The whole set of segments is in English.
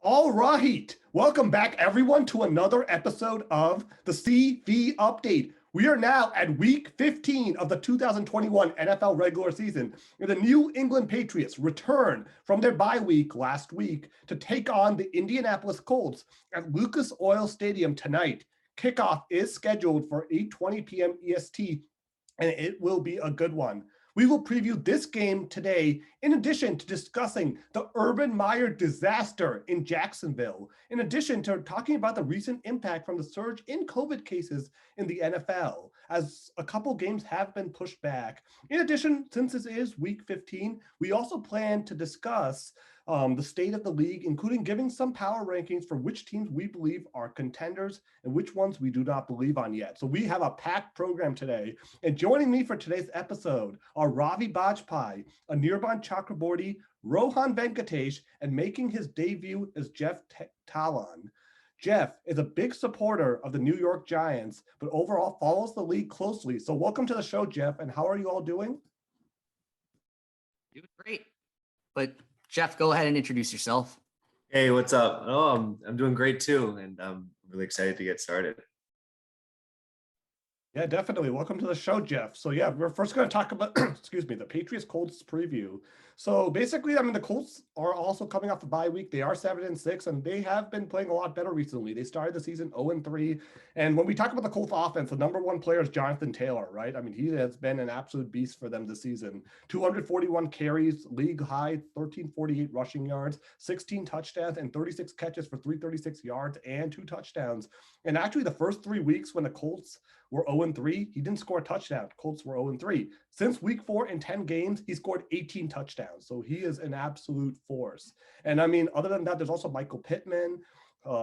All right. Welcome back, everyone, to another episode of the CV Update. We are now at week 15 of the 2021 NFL regular season, where the New England Patriots return from their bye week last week to take on the Indianapolis Colts at Lucas Oil Stadium tonight. Kickoff is scheduled for 8:20 p.m. EST, and it will be a good one. We will preview this game today, in addition to discussing the Urban Meyer disaster in Jacksonville, in addition to talking about the recent impact from the surge in COVID cases in the NFL, as a couple games have been pushed back. In addition, since this is week 15, we also plan to discuss the state of the league, including giving some power rankings for which teams we believe are contenders and which ones we do not believe on yet. So we have a packed program today. And joining me for today's episode are Ravi Anirban Chakraborty, Rohan Venkatesh, and making his debut is Jeff Talon. Jeff is a big supporter of the New York Giants, but overall follows the league closely. So welcome to the show, Jeff. And how are you all doing? Doing great. But Jeff, go ahead and introduce yourself. Hey, what's up? Oh, I'm doing great too, and I'm really excited to get started. Yeah, definitely. Welcome to the show, Jeff. So yeah, we're first going to talk about, the Patriots-Colts preview. So basically, the Colts are also coming off the bye week. They are 7-6, and they have been playing a lot better recently. They started the season 0-3. And when we talk about the Colts offense, the number one player is Jonathan Taylor, right? He has been an absolute beast for them this season. 241 carries, league high, 1348 rushing yards, 16 touchdowns, and 36 catches for 336 yards and 2 touchdowns. And actually, the first 3 weeks when the Colts were 0-3, he didn't score a touchdown. Colts were 0-3. Since week 4 in 10 games, he scored 18 touchdowns. So he is an absolute force. And other than that, there's also Michael Pittman,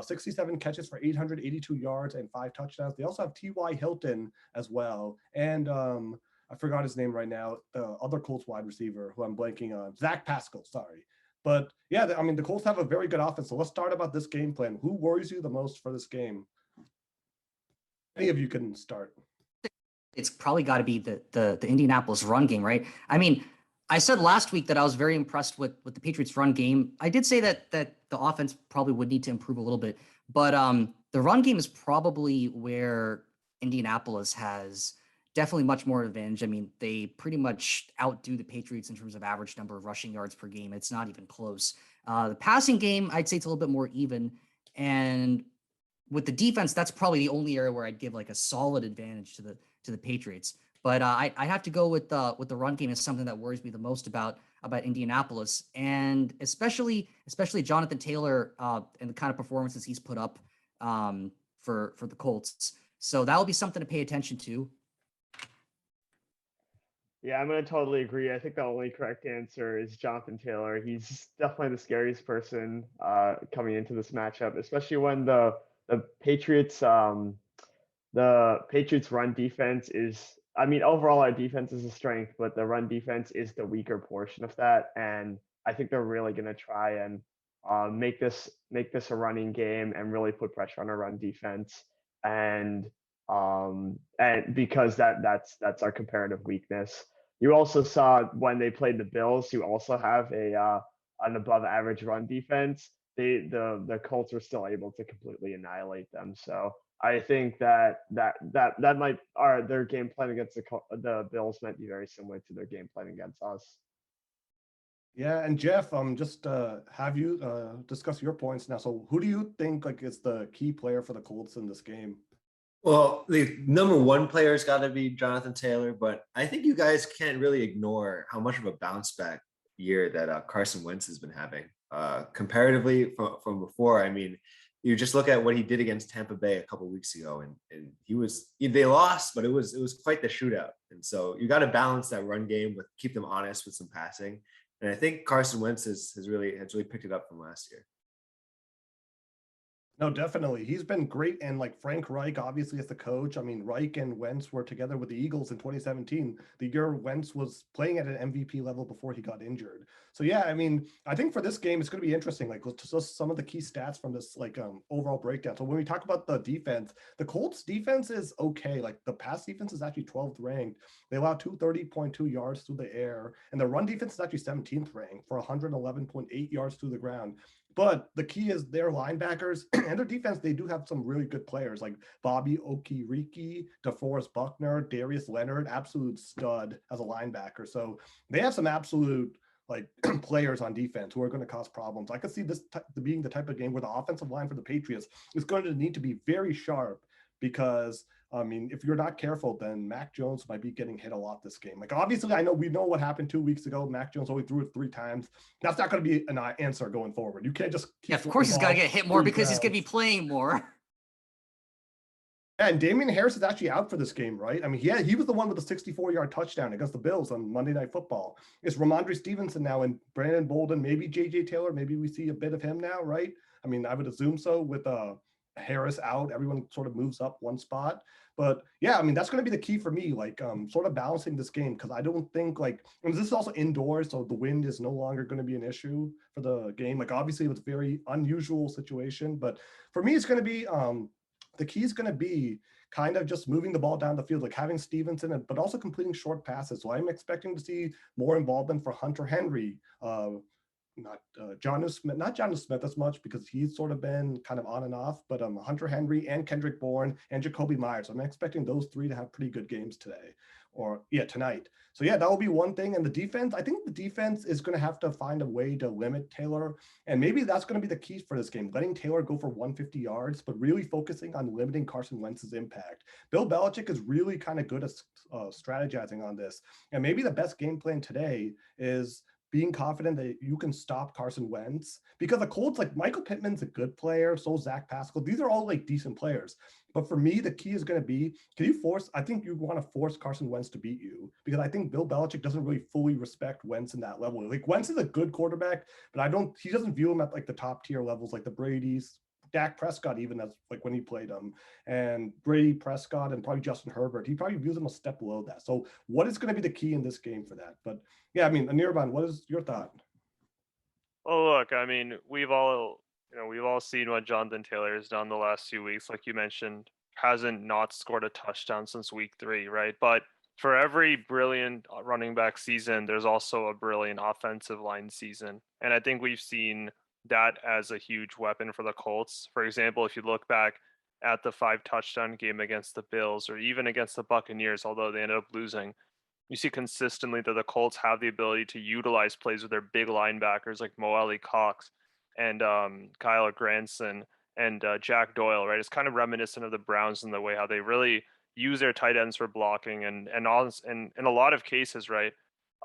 67 catches for 882 yards and 5 touchdowns. They also have T.Y. Hilton as well. And I forgot his name right now, the other Colts wide receiver who I'm blanking on, Zach Pascal, sorry. But yeah, the Colts have a very good offense. So let's start about this game plan. Who worries you the most for this game? Any of you can start. It's probably got to be the Indianapolis run game, right? I said last week that I was very impressed with the Patriots run game. I did say that the offense probably would need to improve a little bit, but the run game is probably where Indianapolis has definitely much more advantage. They pretty much outdo the Patriots in terms of average number of rushing yards per game. It's not even close. The passing game, I'd say it's a little bit more even. And with the defense, that's probably the only area where I'd give like a solid advantage to the Patriots. But I have to go with the run game is something that worries me the most about Indianapolis, and especially Jonathan Taylor and the kind of performances he's put up for the Colts. So that will be something to pay attention to. Yeah, I'm going to totally agree. I think the only correct answer is Jonathan Taylor. He's definitely the scariest person coming into this matchup, especially when the Patriots run defense is, overall our defense is a strength, but the run defense is the weaker portion of that. And I think they're really going to try and make this a running game and really put pressure on our run defense. And because that's our comparative weakness. You also saw when they played the Bills, who also have an above average run defense, the Colts were still able to completely annihilate them. So I think that might, their game plan against the Bills might be very similar to their game plan against us. Yeah, and Jeff, just have you discuss your points now. So who do you think is the key player for the Colts in this game? Well, the number one player's got to be Jonathan Taylor, but I think you guys can't really ignore how much of a bounce back year that Carson Wentz has been having. Comparatively from before, you just look at what he did against Tampa Bay a couple of weeks ago, and they lost, but it was quite the shootout. And so you got to balance that run game with keep them honest with some passing. And I think Carson Wentz has really picked it up from last year. No, definitely. He's been great. And Frank Reich, obviously, as the coach, Reich and Wentz were together with the Eagles in 2017, the year Wentz was playing at an MVP level before he got injured. So, yeah, I think for this game, it's going to be interesting. Just some of the key stats from this, overall breakdown. So when we talk about the defense, the Colts defense is okay. The pass defense is actually 12th ranked. They allow 230.2 yards through the air. And the run defense is actually 17th ranked for 111.8 yards through the ground. But the key is their linebackers and their defense. They do have some really good players like Bobby Okereke, DeForest Buckner, Darius Leonard, absolute stud as a linebacker. So they have some absolute like players on defense who are going to cause problems. I could see this being the type of game where the offensive line for the Patriots is going to need to be very sharp because I mean, if you're not careful, then Mac Jones might be getting hit a lot this game. Like, obviously, we know what happened 2 weeks ago. Mac Jones only threw it 3 times. That's not going to be an answer going forward. You can't just Yeah, of course he's got to get hit more because he's going to be playing more. And Damian Harris is actually out for this game, right? I mean, he was the one with the 64-yard touchdown against the Bills on Monday Night Football. It's Ramondre Stevenson now and Brandon Bolden, maybe J.J. Taylor. Maybe we see a bit of him now, right? I mean, I would assume so with Harris out. Everyone sort of moves up one spot. But yeah, I mean, that's going to be the key for me, like sort of balancing this game, because I don't think and this is also indoors, so the wind is no longer going to be an issue for the game. Like, obviously, it was a very unusual situation, but for me, it's going to be the key is going to be kind of just moving the ball down the field, like having Stevenson, but also completing short passes. So I'm expecting to see more involvement for Hunter Henry, not Jonnu Smith as much because he's sort of been kind of on and off, but Hunter Henry and Kendrick Bourne and Jacoby Myers. I'm expecting those 3 to have pretty good games tonight. So yeah, that will be one thing. And the defense, I think the defense is going to have to find a way to limit Taylor. And maybe that's going to be the key for this game, letting Taylor go for 150 yards, but really focusing on limiting Carson Wentz's impact. Bill Belichick is really kind of good at strategizing on this. And maybe the best game plan today is being confident that you can stop Carson Wentz, because the Colts, like Michael Pittman's a good player, so Zach Pascal. These are all like decent players. But for me, the key is going to be, I think you want to force Carson Wentz to beat you, because I think Bill Belichick doesn't really fully respect Wentz in that level. Like, Wentz is a good quarterback, but he doesn't view him at like the top tier levels, like the Brady's, Dak Prescott, even as like when he played him, and Brady, Prescott, and probably Justin Herbert. He probably views him a step below that. So what is going to be the key in this game for that? But yeah, I mean, Anirban, what is your thought? Well, look, I mean, we've all seen what Jonathan Taylor has done the last 2 weeks. Like you mentioned, hasn't not scored a touchdown since week 3, right? But for every brilliant running back season, there's also a brilliant offensive line season. And I think we've seen that as a huge weapon for the Colts. For example, if you look back at the 5 touchdown game against the Bills, or even against the Buccaneers, although they ended up losing, you see consistently that the Colts have the ability to utilize plays with their big linebackers like Mo Alley Cox and Kyle Granson and Jack Doyle, right? It's kind of reminiscent of the Browns in the way how they really use their tight ends for blocking and in a lot of cases, right?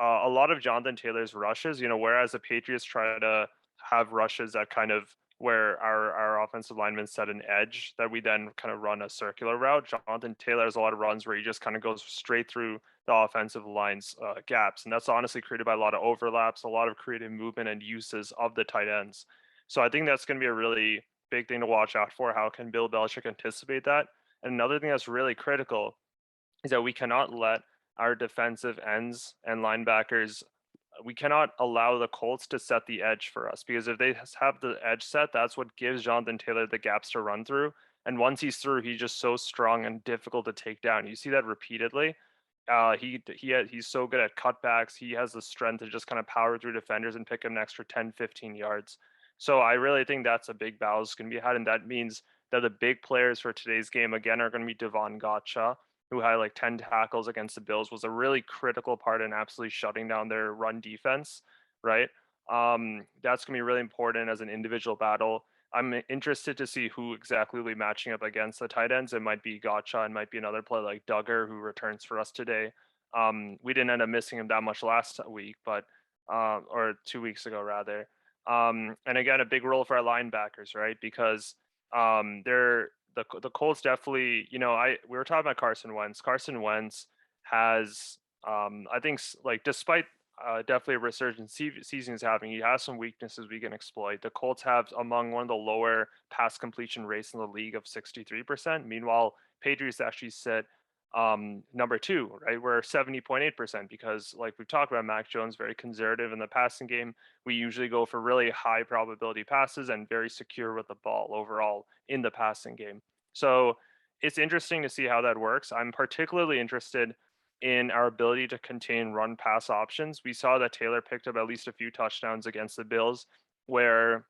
A lot of Jonathan Taylor's rushes, whereas the Patriots try to have rushes that kind of where our offensive linemen set an edge that we then kind of run a circular route. Jonathan Taylor has a lot of runs where he just kind of goes straight through the offensive line's gaps. And that's honestly created by a lot of overlaps, a lot of creative movement and uses of the tight ends. So I think that's going to be a really big thing to watch out for. How can Bill Belichick anticipate that? And another thing that's really critical is that we cannot let our defensive ends and linebackers, we cannot allow the Colts to set the edge for us, because if they have the edge set, that's what gives Jonathan Taylor the gaps to run through. And once he's through, he's just so strong and difficult to take down. You see that repeatedly. He's so good at cutbacks. He has the strength to just kind of power through defenders and pick him an extra 10, 15 yards. So I really think that's a big battle that's going to be had. And that means that the big players for today's game, again, are going to be Devon Gotcha, who had like 10 tackles against the Bills, was a really critical part in absolutely shutting down their run defense, right? That's going to be really important as an individual battle. I'm interested to see who exactly will be matching up against the tight ends. It might be Gotcha, and might be another player like Duggar, who returns for us today. We didn't end up missing him that much last week, but or 2 weeks ago rather. And again, a big role for our linebackers, right? Because they're the Colts definitely, we were talking about Carson Wentz. Carson Wentz has, I think, like, despite definitely a resurgent season he's having, he has some weaknesses we can exploit. The Colts have among one of the lower pass completion rates in the league of 63%. Meanwhile, Patriots actually sit number 2, right? We're 70.8%, because, like we've talked about, Mac Jones very conservative in the passing game. We usually go for really high probability passes and very secure with the ball overall in the passing game. So it's interesting to see how that works. I'm particularly interested in our ability to contain run pass options. We saw that Taylor picked up at least a few touchdowns against the Bills, where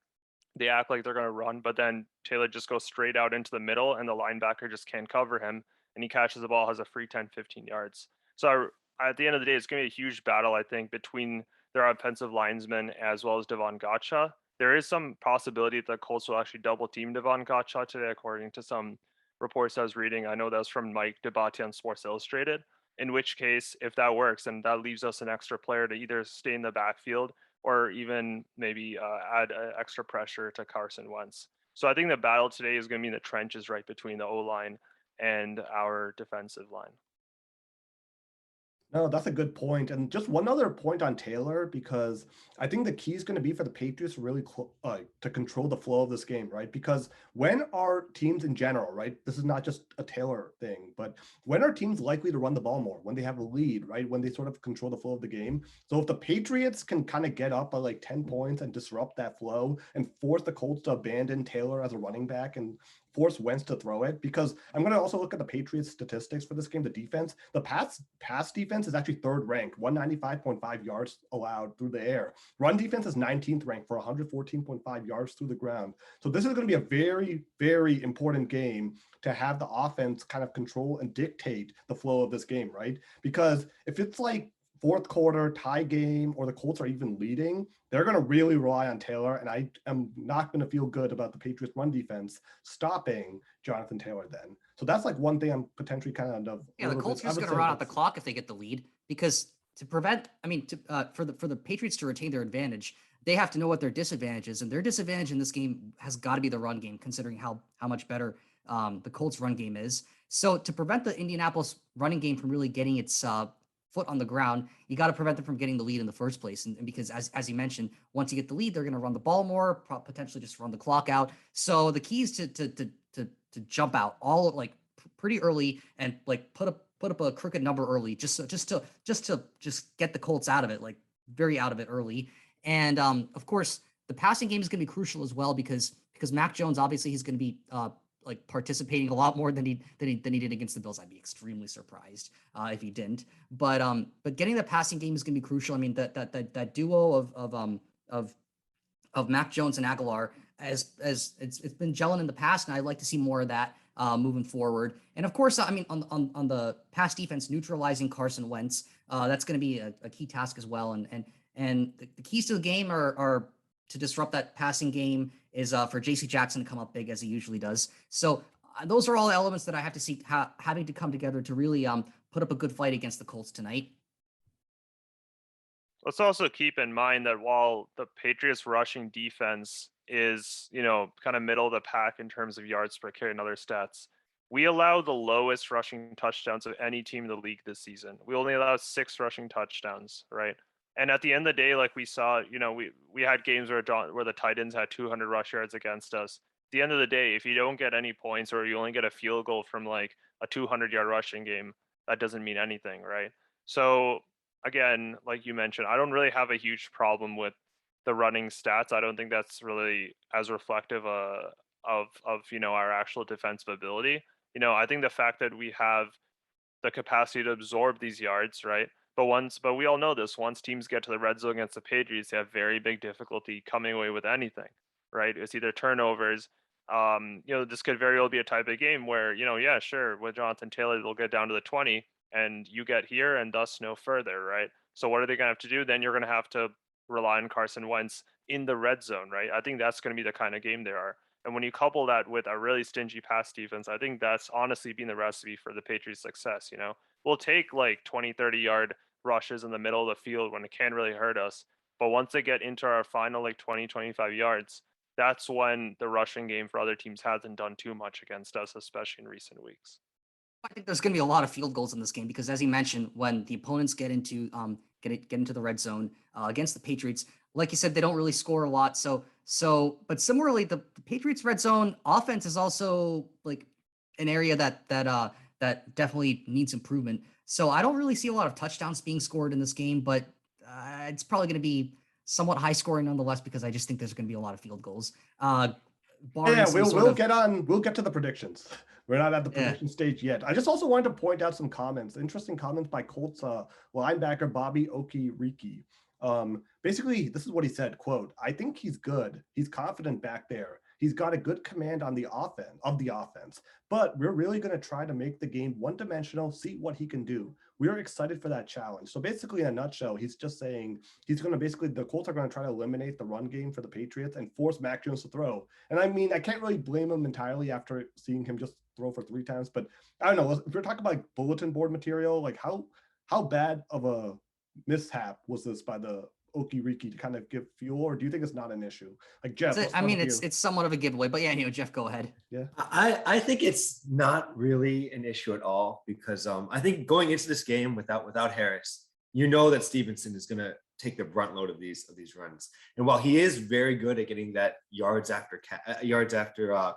they act like they're going to run, but then Taylor just goes straight out into the middle and the linebacker just can't cover him, and he catches the ball, has a free 10, 15 yards. So at the end of the day, it's going to be a huge battle, I think, between their offensive linesmen as well as Devon Gotcha. There is some possibility that the Colts will actually double team Devon Gotcha today, according to some reports I was reading. I know that was from Mike Debate on Sports Illustrated. In which case, if that works, then that leaves us an extra player to either stay in the backfield or even maybe add extra pressure to Carson Wentz. So I think the battle today is going to be in the trenches right between the O-line and our defensive line. No, that's a good point. And just one other point on Taylor, because I think the key is going to be for the Patriots really to control the flow of this game, right? Because when are teams in general, right? This is not just a Taylor thing, but when are teams likely to run the ball more? When they have a lead, right? When they sort of control the flow of the game. So if the Patriots can kind of get up by like 10 points and disrupt that flow and force the Colts to abandon Taylor as a running back and force Wentz to throw it, because I'm going to also look at the Patriots statistics for this game, the defense. The pass defense is actually third ranked, 195.5 yards allowed through the air. Run defense is 19th ranked for 114.5 yards through the ground. So this is going to be a very, very important game to have the offense kind of control and dictate the flow of this game, right? Because if it's like fourth quarter tie game or the Colts are even leading, they're going to really rely on Taylor. And I am not going to feel good about the Patriots run defense stopping Jonathan Taylor then. So that's like one thing I'm potentially kind of. Yeah, the Colts are just going to run out the clock if they get the lead, because to prevent, for the Patriots to retain their advantage, they have to know what their disadvantage is. And their disadvantage in this game has got to be the run game, considering how much better the Colts run game is. So to prevent the Indianapolis running game from really getting its foot on the ground, you got to prevent them from getting the lead in the first place. And because as you mentioned, once you get the lead, they're going to run the ball more, potentially just run the clock out. So the key is to jump out all like pretty early and like put up a crooked number early, just to get the Colts out of it, like very out of it early. And of course, the passing game is going to be crucial as well, because Mac Jones, obviously he's going to be like participating a lot more than he did against the Bills. I'd be extremely surprised if he didn't. But getting the passing game is going to be crucial. I mean, that duo of Mac Jones and Aguilar, as it's been gelling in the past, and I'd like to see more of that moving forward. And of course, I mean, on the pass defense, neutralizing Carson Wentz, that's going to be a key task as well. And the keys to the game are to disrupt that passing game is for J.C. Jackson to come up big as he usually does. So those are all elements that I have to see having to come together to really put up a good fight against the Colts tonight. Let's also keep in mind that while the Patriots rushing defense is, kind of middle of the pack in terms of yards per carry and other stats, we allow the lowest rushing touchdowns of any team in the league this season. We only allow 6 rushing touchdowns, right? And at the end of the day, like we saw, we had games where the Titans had 200 rush yards against us. At the end of the day, if you don't get any points or you only get a field goal from like a 200-yard rushing game, that doesn't mean anything, right? So again, like you mentioned, I don't really have a huge problem with the running stats. I don't think that's really as reflective of our actual defensive ability. I think the fact that we have the capacity to absorb these yards, right? But we all know this. Once teams get to the red zone against the Patriots, they have very big difficulty coming away with anything, right? It's either turnovers. This could very well be a type of game where, yeah, sure, with Jonathan Taylor, they'll get down to the 20 and you get here and thus no further, right? So what are they going to have to do? Then you're going to have to rely on Carson Wentz in the red zone, right? I think that's going to be the kind of game they are. And when you couple that with a really stingy pass defense, I think that's honestly been the recipe for the Patriots' success. We'll take like 20, 30-yard rushes in the middle of the field when it can't really hurt us. But once they get into our final like 20, 25 yards, that's when the rushing game for other teams hasn't done too much against us, especially in recent weeks. I think there's going to be a lot of field goals in this game because, as you mentioned, when the opponents get into the red zone against the Patriots, like you said, they don't really score a lot. But similarly, the Patriots red zone offense is also like an area that definitely needs improvement. So I don't really see a lot of touchdowns being scored in this game, but it's probably going to be somewhat high scoring nonetheless because I just think there's going to be a lot of field goals. We'll get to the predictions. We're not at the prediction stage yet. I just also wanted to point out some comments, interesting comments by Colts linebacker Bobby Okereke. basically, this is what he said, quote, "I think he's good. He's confident back there. He's got a good command on the offense, but we're really going to try to make the game one-dimensional, see what he can do. We're excited for that challenge." So basically, in a nutshell, he's just saying he's going to the Colts are going to try to eliminate the run game for the Patriots and force Mac Jones to throw. And I mean, I can't really blame him entirely after seeing him just throw for 3 times, but I don't know, if we're talking about like bulletin board material, like how bad of a mishap was this by the Okiriki to kind of give fuel, or do you think it's not an issue? Like Jeff, I mean, it's somewhat of a giveaway, but yeah, Jeff, go ahead. Yeah, I think it's not really an issue at all because I think going into this game without Harris, you know that Stevenson is going to take the brunt load of these runs. And while he is very good at getting that yards after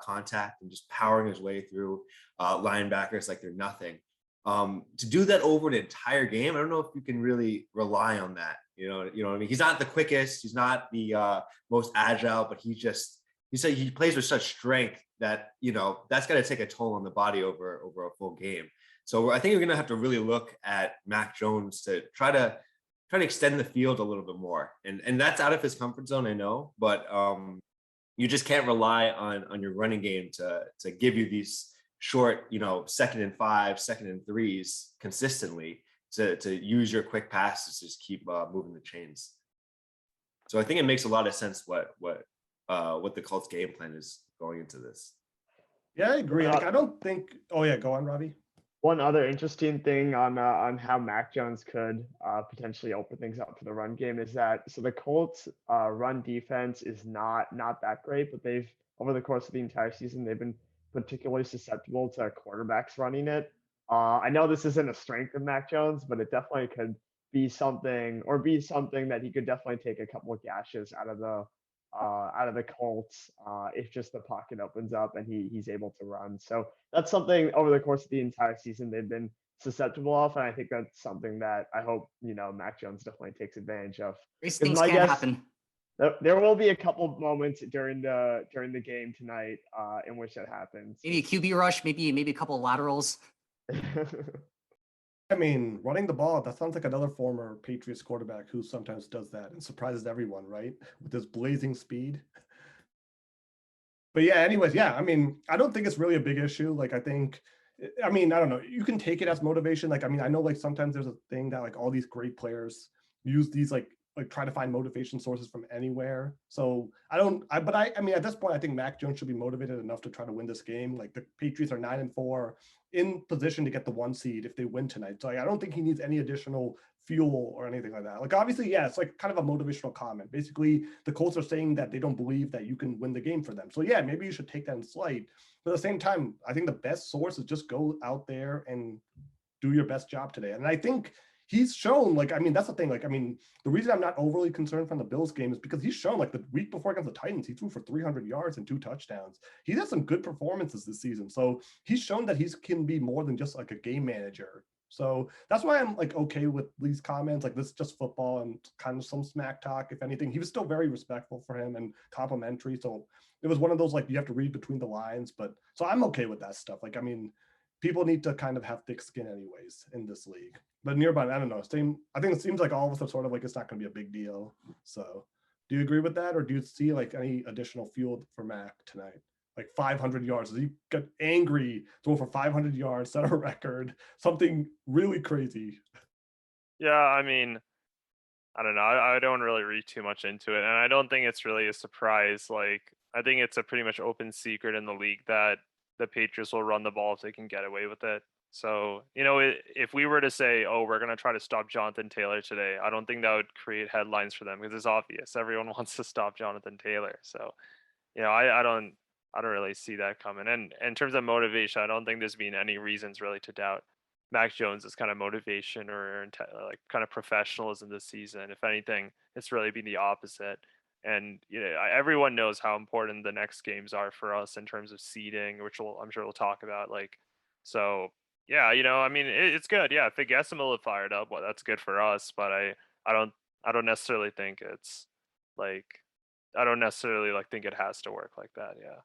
contact and just powering his way through linebackers like they're nothing, to do that over an entire game, I don't know if you can really rely on that. You know what I mean? He's not the quickest, he's not the most agile, but he plays with such strength that, that's got to take a toll on the body over a full game. So I think we're going to have to really look at Mac Jones to try to extend the field a little bit more. And that's out of his comfort zone, I know, but you just can't rely on your running game to give you these short, 2nd and 5, 2nd and 3s consistently to use your quick passes to just keep moving the chains. So I think it makes a lot of sense what the Colts game plan is going into this. Yeah, I agree. Like, I don't think. Oh yeah, go on, Ravi. One other interesting thing on how Mac Jones could potentially open things up for the run game is that the Colts run defense is not that great, but they've over the course of the entire season they've been particularly susceptible to quarterbacks running it. I know this isn't a strength of Mac Jones, but it definitely could be something that he could definitely take a couple of gashes out of the Colts if just the pocket opens up and he's able to run. So that's something over the course of the entire season they've been susceptible of, and I think that's something that I hope Mac Jones definitely takes advantage of. These things can happen. There will be a couple moments during the game tonight in which that happens. Maybe a QB rush, maybe a couple of laterals. I mean, running the ball, that sounds like another former Patriots quarterback who sometimes does that and surprises everyone, right? With his blazing speed. But yeah, anyways, yeah, I mean, I don't think it's really a big issue. Like, I don't know. You can take it as motivation. Like, I mean, I know like sometimes there's a thing that like all these great players use these like try to find motivation sources from anywhere. So I mean, at this point, I think Mac Jones should be motivated enough to try to win this game. Like the Patriots are 9-4 in position to get the 1 seed if they win tonight. So I don't think he needs any additional fuel or anything like that. Like obviously, yeah, it's like kind of a motivational comment. Basically, the Colts are saying that they don't believe that you can win the game for them. So yeah, maybe you should take that in slight. But at the same time, I think the best source is just go out there and do your best job today. And I think he's shown, like, I mean, that's the thing. Like, I mean, the reason I'm not overly concerned from the Bills game is because he's shown, like, the week before against the Titans, he threw for 300 yards and 2 touchdowns. He's had some good performances this season. So he's shown that he can be more than just like a game manager. So that's why I'm like okay with these comments. Like, this is just football and kind of some smack talk. If anything, he was still very respectful for him and complimentary. So it was one of those, like, you have to read between the lines. But so I'm okay with that stuff. Like, I mean, people need to kind of have thick skin anyways in this league. But Nearby, I don't know. I think it seems like all of us are sort of like, it's not going to be a big deal. So do you agree with that? Or do you see like any additional fuel for Mac tonight? Like 500 yards. Does he get angry, throw for 500 yards, set a record, something really crazy? Yeah, I mean, I don't know. I don't really read too much into it. And I don't think it's really a surprise. Like, I think it's a pretty much open secret in the league that the Patriots will run the ball if they can get away with it. So, if we were to say, oh, we're going to try to stop Jonathan Taylor today, I don't think that would create headlines for them because it's obvious. Everyone wants to stop Jonathan Taylor. So, I don't really see that coming. And in terms of motivation, I don't think there's been any reasons really to doubt Mac Jones' kind of motivation or like kind of professionalism this season. If anything, it's really been the opposite. And everyone knows how important the next games are for us in terms of seeding, which I'm sure we'll talk about. Like, so yeah, I mean, it's good. Yeah, if it gets them a little fired up, well, that's good for us. But I don't necessarily think it's like, I don't necessarily like think it has to work like that. Yeah.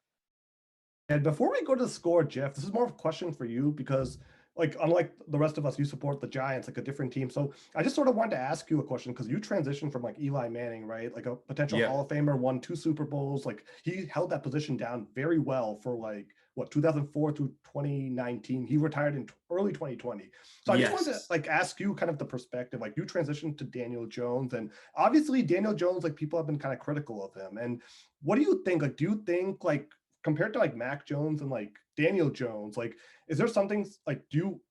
And before we go to the score, Jeff, this is more of a question for you because like unlike the rest of us, you support the Giants, like a different team. So I just sort of wanted to ask you a question because you transitioned from like Eli Manning, right? Like a potential Yeah. Hall of Famer, won 2 Super Bowls. Like he held that position down very well for like what 2004 through 2019. He retired in early 2020. So I just wanted to Yes. like ask you kind of the perspective. Like you transitioned to Daniel Jones, and obviously Daniel Jones, like people have been kind of critical of him. And what do you think? Like, do you think like compared to like Mac Jones and like Daniel Jones, like is there something like do you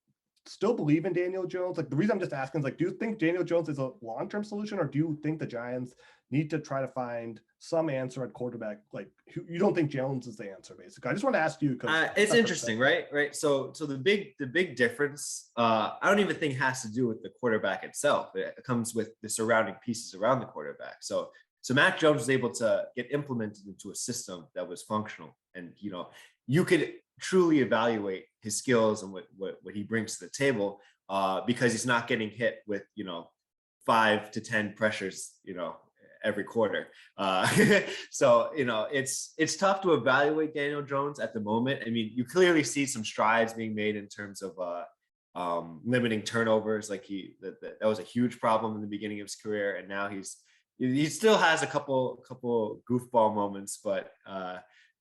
still believe in Daniel Jones? Like the reason I'm just asking is like, do you think Daniel Jones is a long-term solution, or do you think the Giants need to try to find some answer at quarterback? Like you don't think Jones is the answer, basically. I just want to ask you because It's interesting, right? So the big difference, I don't even think has to do with the quarterback itself. It comes with the surrounding pieces around the quarterback. So Mac Jones was able to get implemented into a system that was functional, and you could truly evaluate his skills and what he brings to the table, because he's not getting hit with 5 to 10 pressures every quarter. So it's tough to evaluate Daniel Jones at the moment. I mean, you clearly see some strides being made in terms of limiting turnovers. Like that was a huge problem in the beginning of his career, and now he still has a couple goofball moments, but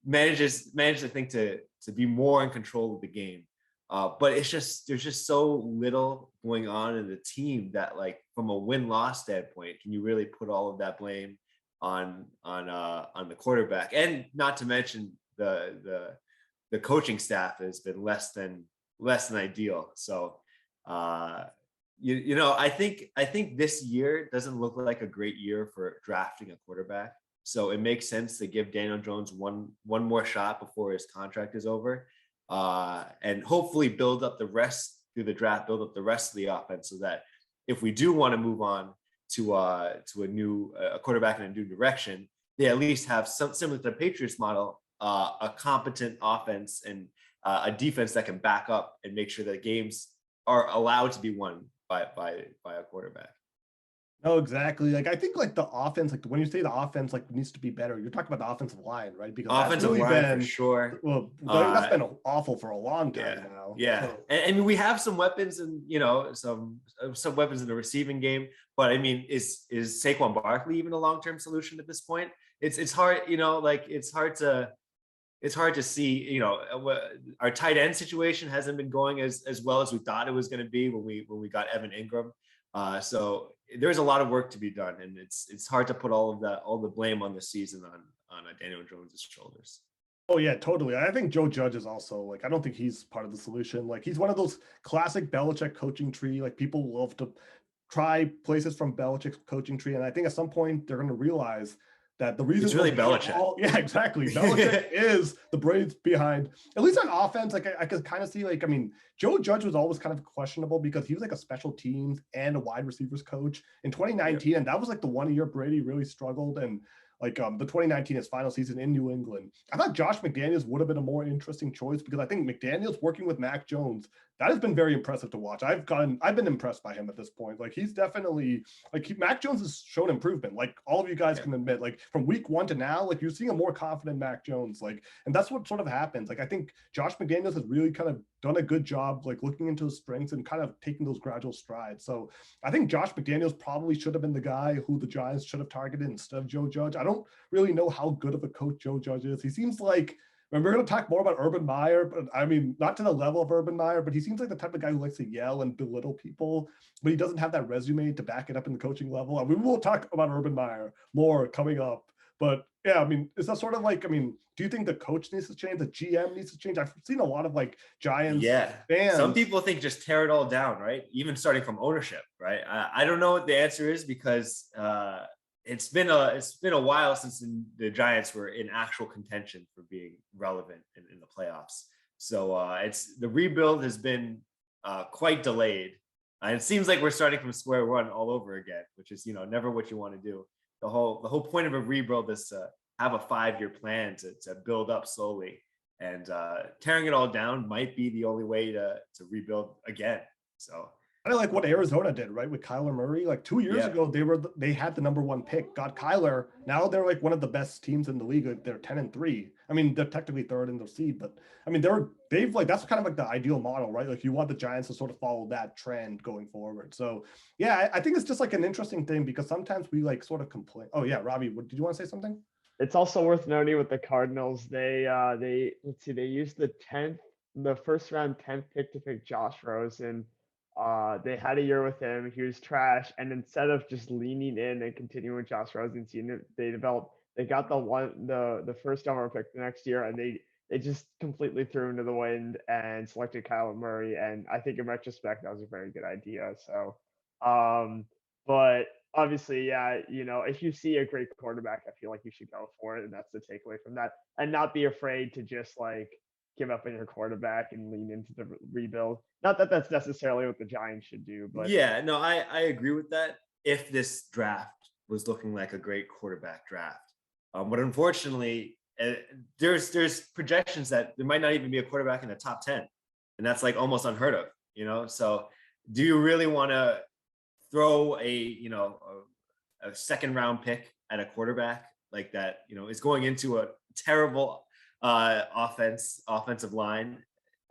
manages I think to be more in control of the game. But there's just so little going on in the team that, like, from a win-loss standpoint, can you really put all of that blame on the quarterback? And not to mention the coaching staff has been less than ideal. So I think this year doesn't look like a great year for drafting a quarterback. So it makes sense to give Daniel Jones one more shot before his contract is over, and hopefully build up the rest through the draft, build up the rest of the offense, so that if we do want to move on to a new quarterback in a new direction, they at least have some similar to the Patriots model, a competent offense and a defense that can back up and make sure that games are allowed to be won by a quarterback. No, exactly. Like I think like the offense, like when you say the offense like needs to be better, you're talking about the offensive line, right? Because that's Offensive really line been for sure. that's been awful for a long time now. Yeah, So, and I mean, we have some weapons and some weapons in the receiving game, but I mean, is Saquon Barkley even a long-term solution at this point? It's hard, like it's hard to see. Our tight end situation hasn't been going as well as we thought it was going to be when we got Evan Ingram. So there's a lot of work to be done, and it's hard to put all the blame on the season on Daniel Jones's shoulders. oh yeah, totally. I think Joe Judge is also like, I don't think he's part of the solution. Like he's one of those classic Belichick coaching tree. Like people love to try places from Belichick's coaching tree, and I think at some point they're going to realize that the reason It's really Belichick. yeah, exactly. Belichick is the brains behind, at least on offense. Like I could kind of see, like, I mean, Joe Judge was always kind of questionable because he was like a special teams and a wide receivers coach in 2019. Yeah. And that was like the 1 year Brady really struggled. And like the 2019 his final season in New England. I thought Josh McDaniels would have been a more interesting choice because I think McDaniels working with Mac Jones, that has been very impressive to watch. I've been impressed by him at this point. Like he's definitely Mac Jones has shown improvement. Like all of you guys can admit, like from week 1 to now, like you're seeing a more confident Mac Jones. Like, and that's what sort of happens. Like I think Josh McDaniels has really kind of done a good job, like looking into his strengths and kind of taking those gradual strides. So I think Josh McDaniels probably should have been the guy who the Giants should have targeted instead of Joe Judge. I don't really know how good of a coach Joe Judge is. He seems like, and we're going to talk more about Urban Meyer, but I mean, not to the level of Urban Meyer, but he seems like the type of guy who likes to yell and belittle people, but he doesn't have that resume to back it up in the coaching level. And we will talk about Urban Meyer more coming up. But yeah, I mean, is that sort of like, I mean, do you think the coach needs to change? The GM needs to change? I've seen a lot of like Giants fans. Some people think just tear it all down, right? Even starting from ownership, right? I don't know what the answer is because it's been a while since the Giants were in actual contention for being relevant in the playoffs. So it's the rebuild has been quite delayed. And it seems like we're starting from square one all over again, which is never what you want to do. The whole point of a rebuild is to have a 5-year plan to build up slowly, and tearing it all down might be the only way to rebuild again. So Kind of like what Arizona did, right, with Kyler Murray. Like 2 years ago, they had the number 1 pick, got Kyler. Now they're like one of the best teams in the league. Like, they're 10-3. I mean, they're technically third in the seed, but I mean, they've like that's kind of like the ideal model, right? Like you want the Giants to sort of follow that trend going forward. So yeah, I think it's just like an interesting thing because sometimes we like sort of complain. Oh yeah, Ravi, did you want to say something? It's also worth noting with the Cardinals, they let's see, they used the first round 10th pick to pick Josh Rosen. They had a year with him. He was trash, and instead of just leaning in and continuing with Josh Rosen's team, they got the first overall pick the next year, and they just completely threw him to the wind and selected Kyler Murray. And I think in retrospect, that was a very good idea. So, but obviously, yeah, if you see a great quarterback, I feel like you should go for it. And that's the takeaway from that. And not be afraid to just like give up on your quarterback and lean into the rebuild. Not that that's necessarily what the Giants should do, but yeah, no, I agree with that. If this draft was looking like a great quarterback draft, but unfortunately, there's projections that there might not even be a quarterback in the top 10, and that's like almost unheard of. So do you really want to throw a second round pick at a quarterback like that is going into a terrible offensive line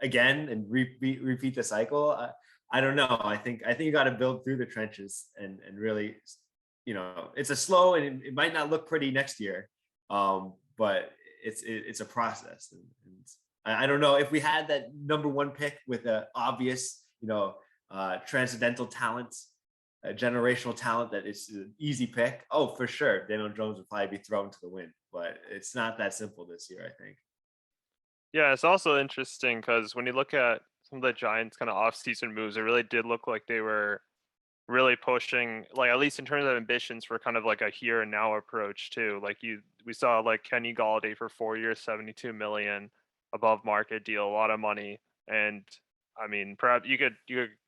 again and repeat the cycle? I don't know. I think you got to build through the trenches and really, it's a slow and it might not look pretty next year, but it's a process. And I don't know if we had that number 1 pick with a obvious, transcendental talent, a generational talent that is an easy pick. Oh, for sure, Daniel Jones would probably be thrown to the wind, but it's not that simple this year, I think. Yeah, it's also interesting because when you look at some of the Giants' kind of off-season moves, it really did look like they were really pushing, like at least in terms of ambitions, for kind of like a here and now approach too. Like we saw like Kenny Galladay for 4 years, $72 million, above market deal, a lot of money. And I mean, perhaps you could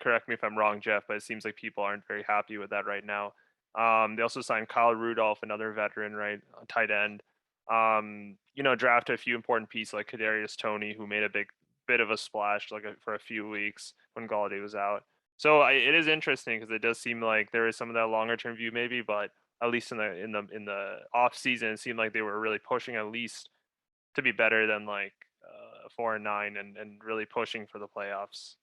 correct me if I'm wrong, Jeff, but it seems like people aren't very happy with that right now. They also signed Kyle Rudolph, another veteran, right, a tight end. Drafted a few important pieces like Kadarius Toney, who made a bit of a splash for a few weeks when Galladay was out. So it is interesting because it does seem like there is some of that longer term view maybe, but at least in the off season, it seemed like they were really pushing at least to be better than like 4-9 and really pushing for the playoffs.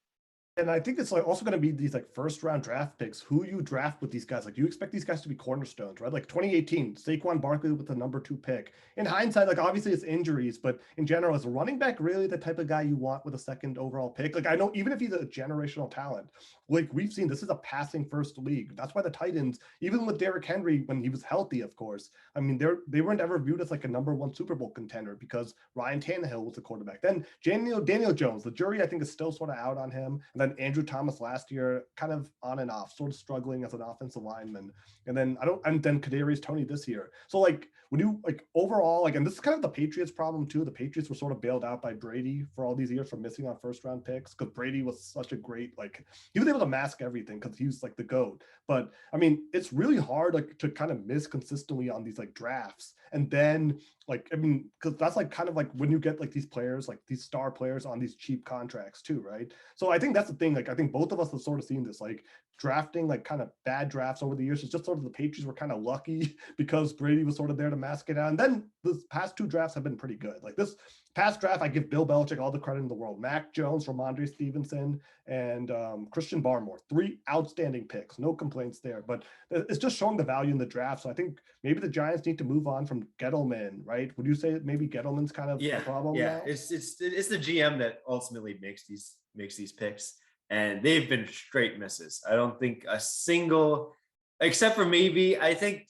And I think it's like also going to be these like first round draft picks. Who you draft with these guys? Like you expect these guys to be cornerstones, right? Like 2018, Saquon Barkley with the number 2 pick. In hindsight, like obviously it's injuries, but in general, is a running back really the type of guy you want with a second overall pick? Like I know even if he's a generational talent, like we've seen, this is a passing first league. That's why the Titans, even with Derrick Henry when he was healthy, of course, I mean they weren't ever viewed as like a number 1 Super Bowl contender because Ryan Tannehill was the quarterback. Then Daniel Jones, the jury I think is still sort of out on him, and then Andrew Thomas last year, kind of on and off, sort of struggling as an offensive lineman. And then then Kadarius Toney this year. So like when you like overall, like, and this is kind of the Patriots problem too. The Patriots were sort of bailed out by Brady for all these years for missing on first round picks because Brady was such a great, like he was able to mask everything because he was like the GOAT. But I mean, it's really hard like to kind of miss consistently on these like drafts. And then like, I mean, because that's like kind of like when you get like these players, like these star players on these cheap contracts too, right? So I think that's the thing. Like, I think both of us have sort of seen this, like drafting like kind of bad drafts over the years. It's just sort of the Patriots were kind of lucky because Brady was sort of there to mask it out. And then the past 2 drafts have been pretty good. Like this past draft, I give Bill Belichick all the credit in the world. Mac Jones, Ramondre Stevenson, and Christian Barmore, 3 outstanding picks. No complaints there. But it's just showing the value in the draft. So I think maybe the Giants need to move on from Gettleman, right? Would you say maybe Gettleman's kind of a problem now? It's the GM that ultimately makes these picks, and they've been straight misses. I don't think a single, except for maybe I think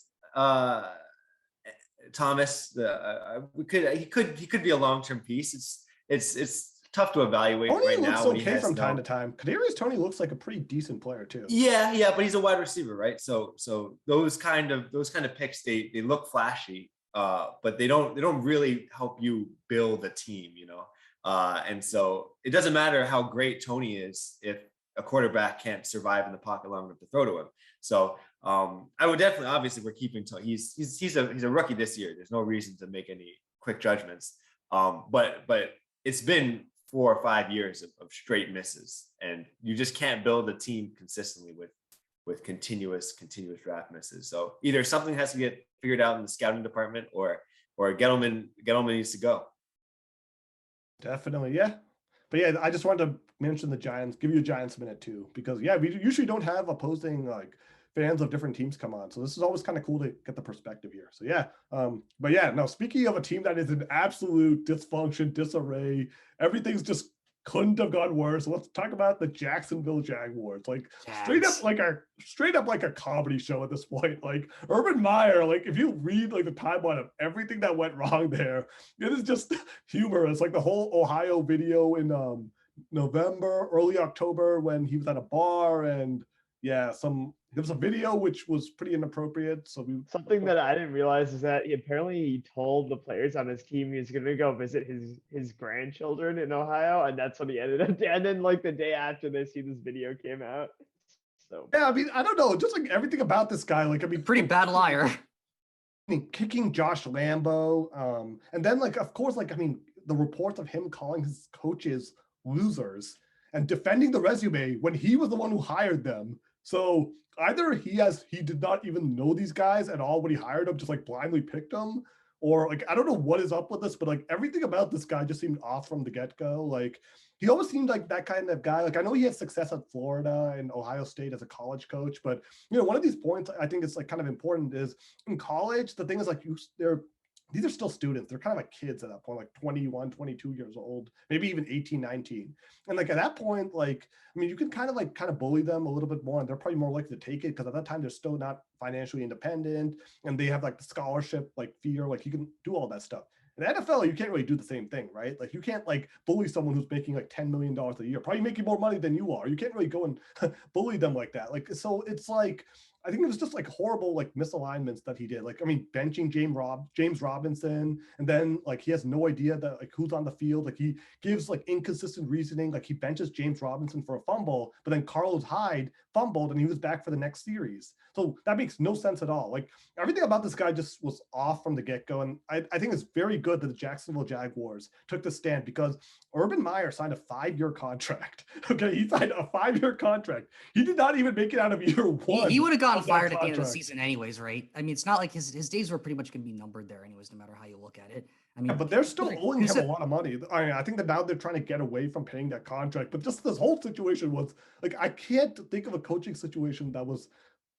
Thomas, he could be a long-term piece. It's tough to evaluate Toney right looks now. Okay from time to time. Kadarius Toney looks like a pretty decent player too. Yeah, but he's a wide receiver, right? So those kind of picks, they look flashy, but they don't really help you build a team, and so it doesn't matter how great Toney is if a quarterback can't survive in the pocket long enough to throw to him. So I would definitely, obviously, we're keeping Toney. He's a rookie this year. There's no reason to make any quick judgments. But it's been 4 or 5 years of straight misses, and you just can't build a team consistently with continuous draft misses. So either something has to get figured out in the scouting department, or Gettleman needs to go. Definitely, yeah. But yeah, I just wanted to mention the Giants, give you a Giants minute too, because yeah, we usually don't have opposing like fans of different teams come on. So this is always kind of cool to get the perspective here. So yeah, but yeah, no, speaking of a team that is in absolute dysfunction, disarray, everything's just couldn't have gone worse. Let's talk about the Jacksonville Jaguars. Like straight up like a comedy show at this point. Like Urban Meyer, like if you read like the timeline of everything that went wrong there, it is just humorous. Like the whole Ohio video in November, early October, when he was at a bar, and yeah, there was a video which was pretty inappropriate. So something that I didn't realize is that he told the players on his team he was going to go visit his grandchildren in Ohio, and that's what he ended up. And then like the day after this video came out. So yeah, I mean, I don't know, just like everything about this guy, like I mean, Pretty bad liar. I mean, kicking Josh Lambo, and then like of course, like I mean, the reports of him calling his coaches losers and defending the resume when he was the one who hired them. So either he did not even know these guys at all when he hired them, just like blindly picked them, or like I don't know what is up with this, but like everything about this guy just seemed off from the get-go. Like he always seemed like that kind of guy. Like I know he had success at Florida and Ohio State as a college coach, but you know, one of these points I think it's like kind of important is in college, the thing is like these are still students. They're kind of like kids at that point, like 21, 22 years old, maybe even 18, 19. And like at that point, like, I mean, you can kind of bully them a little bit more, and they're probably more likely to take it because at that time they're still not financially independent, and they have like the scholarship, like fear, like you can do all that stuff. In the NFL, you can't really do the same thing, right? Like you can't like bully someone who's making like $10 million a year, probably making more money than you are. You can't really go and bully them like that. Like, so it's like, I think it was just like horrible like misalignments that he did. Like, I mean, benching James Robinson, and then like he has no idea that like who's on the field. Like he gives like inconsistent reasoning. Like he benches James Robinson for a fumble, but then Carlos Hyde fumbled and he was back for the next series. So that makes no sense at all. Like everything about this guy just was off from the get-go. And I think it's very good that the Jacksonville Jaguars took the stand, because Urban Meyer signed a 5-year contract. Okay, he signed a 5-year contract. He did not even make it out of year one. He would have gotten fired at the end of the season anyways, right? I mean, it's not like his days were pretty much going to be numbered there anyways, no matter how you look at it. I mean, yeah, but they're still owing him a lot of money. I mean, I think that now they're trying to get away from paying that contract. But just this whole situation was like, I can't think of a coaching situation that was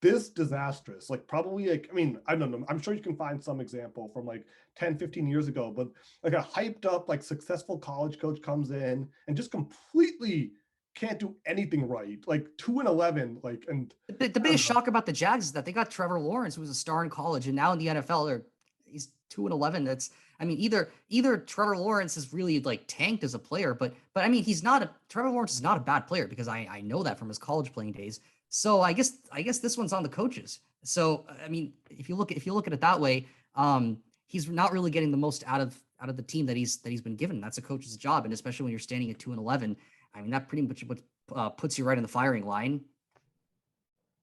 this disastrous. Like probably like, I mean, I don't know. I'm sure you can find some example from like 10, 15 years ago, but like a hyped up, like successful college coach comes in and just completely can't do anything right. Like 2-11, like, and the biggest shock about the Jags is that they got Trevor Lawrence, who was a star in college, and now in the NFL, he's 2-11. That's, I mean, either Trevor Lawrence is really like tanked as a player, but I mean, Trevor Lawrence is not a bad player, because I know that from his college playing days. So I guess this one's on the coaches. So I mean, if you look at it that way, he's not really getting the most out of the team that he's been given. That's a coach's job, and especially when you're standing at 2-11. I mean, that pretty much puts you right in the firing line.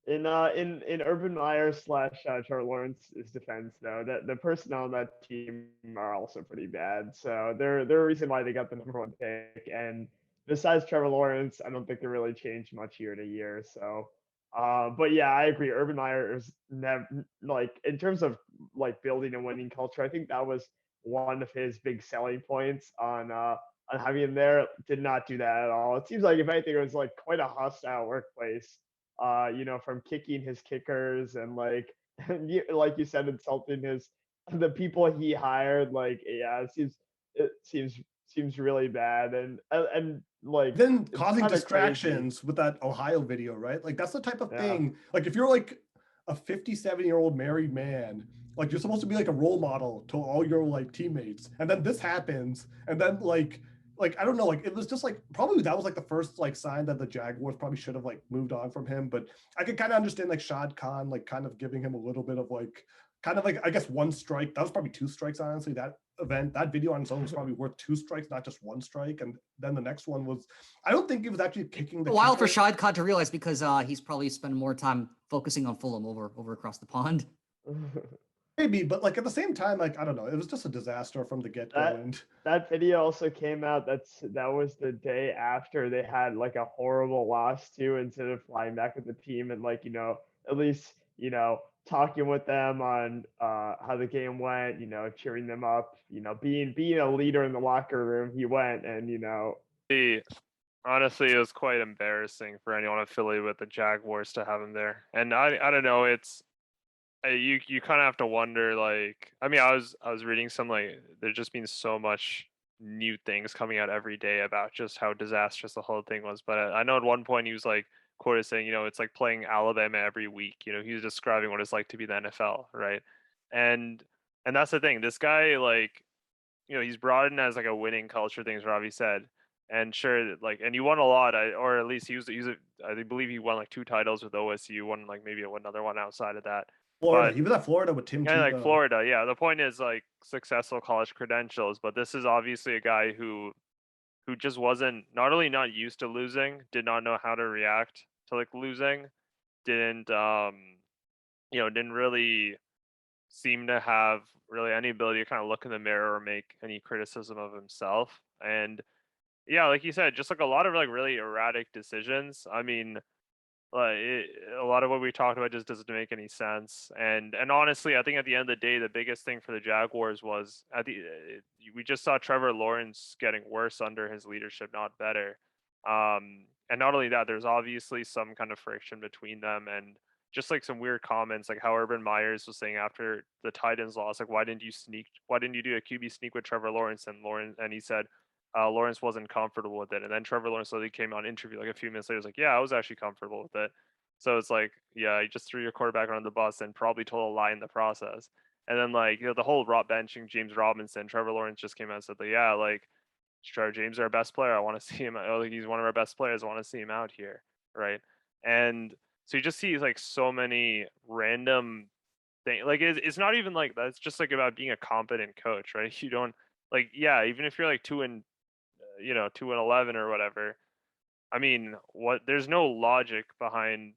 In Urban Meyer / Trevor Lawrence's defense, though, that the personnel on that team are also pretty bad. So they're a reason why they got the #1 pick. And besides Trevor Lawrence, I don't think they really changed much year to year. So, but yeah, I agree. Urban Meyer is never, like, in terms of like building a winning culture, I think that was one of his big selling points on having him there. Did not do that at all. It seems like, if anything, it was like quite a hostile workplace. From kicking his kickers and like you said, insulting the people he hired. Like, yeah, it seems really bad, and like then causing distractions with that Ohio video, right? Like that's the type of thing. Like if you're like a 57-year-old married man, like you're supposed to be like a role model to all your like teammates, and then this happens, and then like I don't know, like it was just like probably that was like the first like sign that the Jaguars probably should have like moved on from him. But I could kind of understand like Shad Khan like kind of giving him a little bit of like kind of like, I guess, 1 strike. That was probably 2 strikes, honestly. That video on its own was probably worth 2 strikes, not just 1 strike. And then the next one was, I don't think it was actually kicking the a while for Shad Khan to realize, because he's probably spending more time focusing on Fulham over across the pond. Maybe, but like at the same time, like I don't know, it was just a disaster from the get-go. And That video also came out. That was the day after they had like a horrible loss too. Instead of flying back with the team and like at least talking with them on how the game went, cheering them up, being a leader in the locker room. He went and Honestly, it was quite embarrassing for anyone affiliated with the Jaguars to have him there. And I don't know, it's you kind of have to wonder, like, I mean, I was reading some, like, there's just been so much new things coming out every day about just how disastrous the whole thing was. But I know at one point he was like quoted saying, it's like playing Alabama every week. He was describing what it's like to be the NFL, right? And that's the thing. This guy, like, he's brought in as like a winning culture, things Ravi said. And sure, like, and he won a lot, or at least I believe he won like 2 titles with OSU, won like maybe another one outside of that. Florida, But he was at Florida with Tim yeah, like Tebow. Florida, yeah. The point is like successful college credentials, but this is obviously a guy who just wasn't, not only not used to losing, did not know how to react to like losing, didn't didn't really seem to have really any ability to kind of look in the mirror or make any criticism of himself. And yeah, like you said, just like a lot of like really erratic decisions. I mean, like a lot of what we talked about just doesn't make any sense. And honestly, I think at the end of the day, the biggest thing for the Jaguars was we just saw Trevor Lawrence getting worse under his leadership, not better. And not only that, there's obviously some kind of friction between them, and just like some weird comments, like how Urban Myers was saying after the Titans loss, like why didn't you do a QB sneak with Trevor Lawrence? And he said Lawrence wasn't comfortable with it. And then Trevor Lawrence slowly came on interview like a few minutes later, was like, yeah, I was actually comfortable with it. So it's like, yeah, you just threw your quarterback on the bus and probably told a lie in the process. And then like, the whole benching James Robinson, Trevor Lawrence just came out and said that, yeah, like Trevor James is our best player. I want to see him. He's one of our best players. I want to see him out here. Right. And so you just see like so many random things. Like it's not even like that. It's just like about being a competent coach, right? You don't like, yeah, even if you're like 2-11 or whatever. I mean, there's no logic behind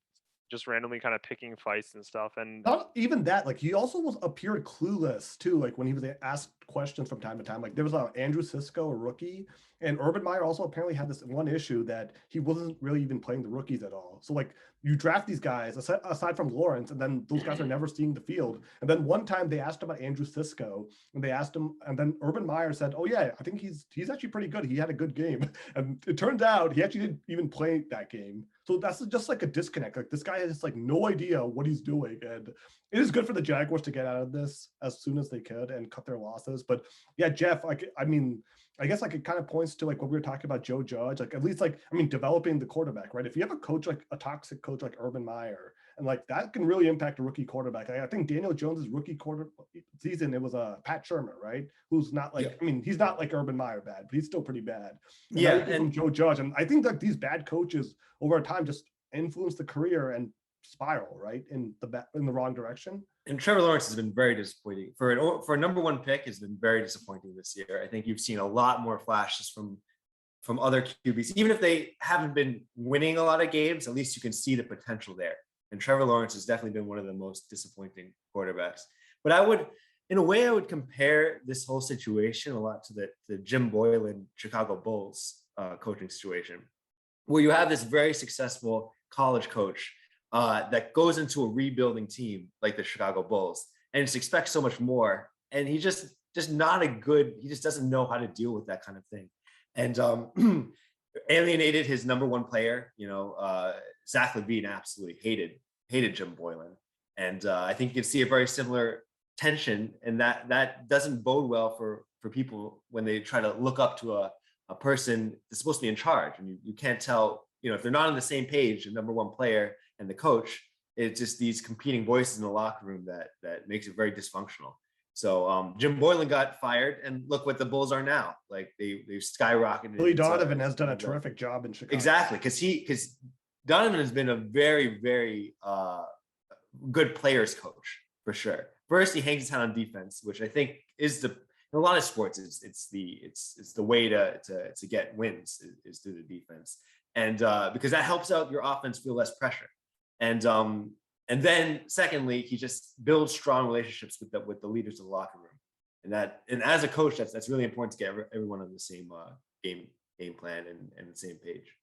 just randomly kind of picking fights and stuff. And not even that, like he also appeared clueless too, like when he was asked questions from time to time. Like there was Andrew Cisco, a rookie, and Urban Meyer also apparently had this one issue that he wasn't really even playing the rookies at all. So like you draft these guys aside from Lawrence, and then those guys are never seeing the field. And then one time they asked about Andrew Cisco, and they asked him, and then Urban Meyer said, "Oh yeah, I think he's actually pretty good. He had a good game." And it turns out he actually didn't even play that game. So that's just like a disconnect. Like this guy has like no idea what he's doing, and it is good for the Jaguars to get out of this as soon as they could and cut their losses. But yeah, Jeff, like I mean, I guess like it kind of points to like what we were talking about Joe Judge, like at least like I mean developing the quarterback, right? If you have a coach like a toxic coach like Urban Meyer, and like that can really impact a rookie quarterback. I think Daniel Jones's rookie quarter season, it was Pat Shermer, right? Who's not like I mean he's not like Urban Meyer bad, but he's still pretty bad. And Yeah, and Joe Judge, and I think that these bad coaches over time just influence the career and spiral right in the wrong direction. And Trevor Lawrence has been very disappointing for a number 1 pick. Has been very disappointing this year. I think you've seen a lot more flashes from other QBs, even if they haven't been winning a lot of games. At least you can see the potential there. And Trevor Lawrence has definitely been one of the most disappointing quarterbacks. But in a way, I would compare this whole situation a lot to the Jim Boylan Chicago Bulls coaching situation, where you have this very successful college coach that goes into a rebuilding team like the Chicago Bulls and just expects so much more. And he just not a good, he just doesn't know how to deal with that kind of thing. And alienated his number 1 player, Zach Levine absolutely hated Jim Boylan. And I think you can see a very similar tension, and that doesn't bode well for people when they try to look up to a person that's supposed to be in charge. And you can't tell, if they're not on the same page, the number 1 player and the coach, it's just these competing voices in the locker room that makes it very dysfunctional. So Jim Boylan got fired, and look what the Bulls are now. Like they've skyrocketed. Billy Donovan has done a terrific job in Chicago. Exactly, because Donovan has been a very, very good players coach for sure. First, he hangs his hat on defense, which I think is in a lot of sports it's the way to get wins is through the defense, and because that helps out your offense feel less pressure. And And then secondly, he just builds strong relationships with the leaders of the locker room. And as a coach, that's really important to get everyone on the same game plan and the same page.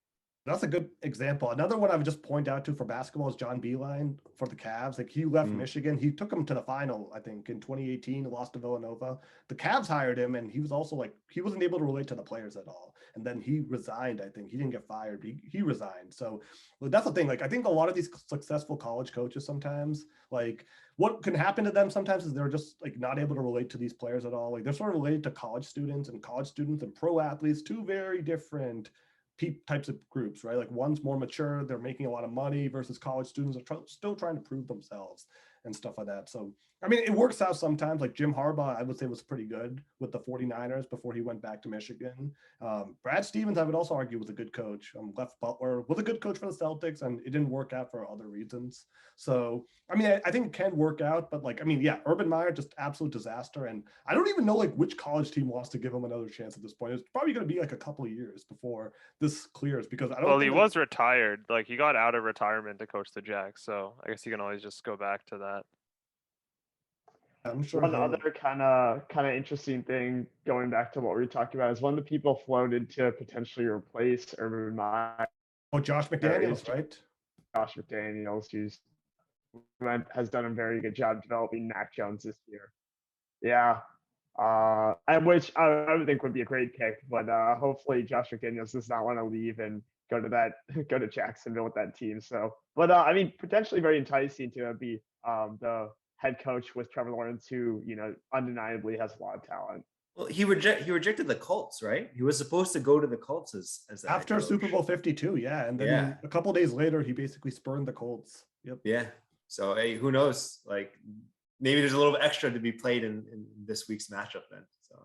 That's a good example. Another one I would just point out to for basketball is John Beeline for the Cavs. Like he left Michigan. He took him to the final, I think, in 2018, lost to Villanova. The Cavs hired him, and he was also like, he wasn't able to relate to the players at all. And then he resigned, I think. He didn't get fired, but he resigned. So that's the thing. Like, I think a lot of these successful college coaches sometimes, like, what can happen to them sometimes is they're just like not able to relate to these players at all. Like they're sort of related to college students and pro athletes, two very different types of groups, right? Like one's more mature, they're making a lot of money versus college students are still trying to prove themselves and stuff like that. So, I mean, it works out sometimes. Like Jim Harbaugh, I would say was pretty good with the 49ers before he went back to Michigan. Brad Stevens, I would also argue, was a good coach. Left Butler was a good coach for the Celtics, and it didn't work out for other reasons. So, I mean, I think it can work out, but like, I mean, yeah, Urban Meyer, just absolute disaster. And I don't even know like which college team wants to give him another chance at this point. It's probably going to be like a couple of years before this clears because I don't. Well, he was retired. Like he got out of retirement to coach the Jacks, so I guess you can always just go back to that. I'm sure. One other kind of interesting thing going back to what we were talking about is one of the people floated to potentially replace Urban Meyer. Oh, Josh McDaniels, right? Josh McDaniels, has done a very good job developing Mac Jones this year. Yeah. And which I would think would be a great pick, but hopefully Josh McDaniels does not want to leave and go to Jacksonville with that team. So, but I mean, potentially very enticing to be the head coach with Trevor Lawrence, who undeniably has a lot of talent. Well, he rejected the Colts, right? He was supposed to go to the Colts as after Super Bowl 52, yeah, and then a couple days later, he basically spurned the Colts. Yep. Yeah. So hey, who knows? Like maybe there's a little extra to be played in this week's matchup then. So.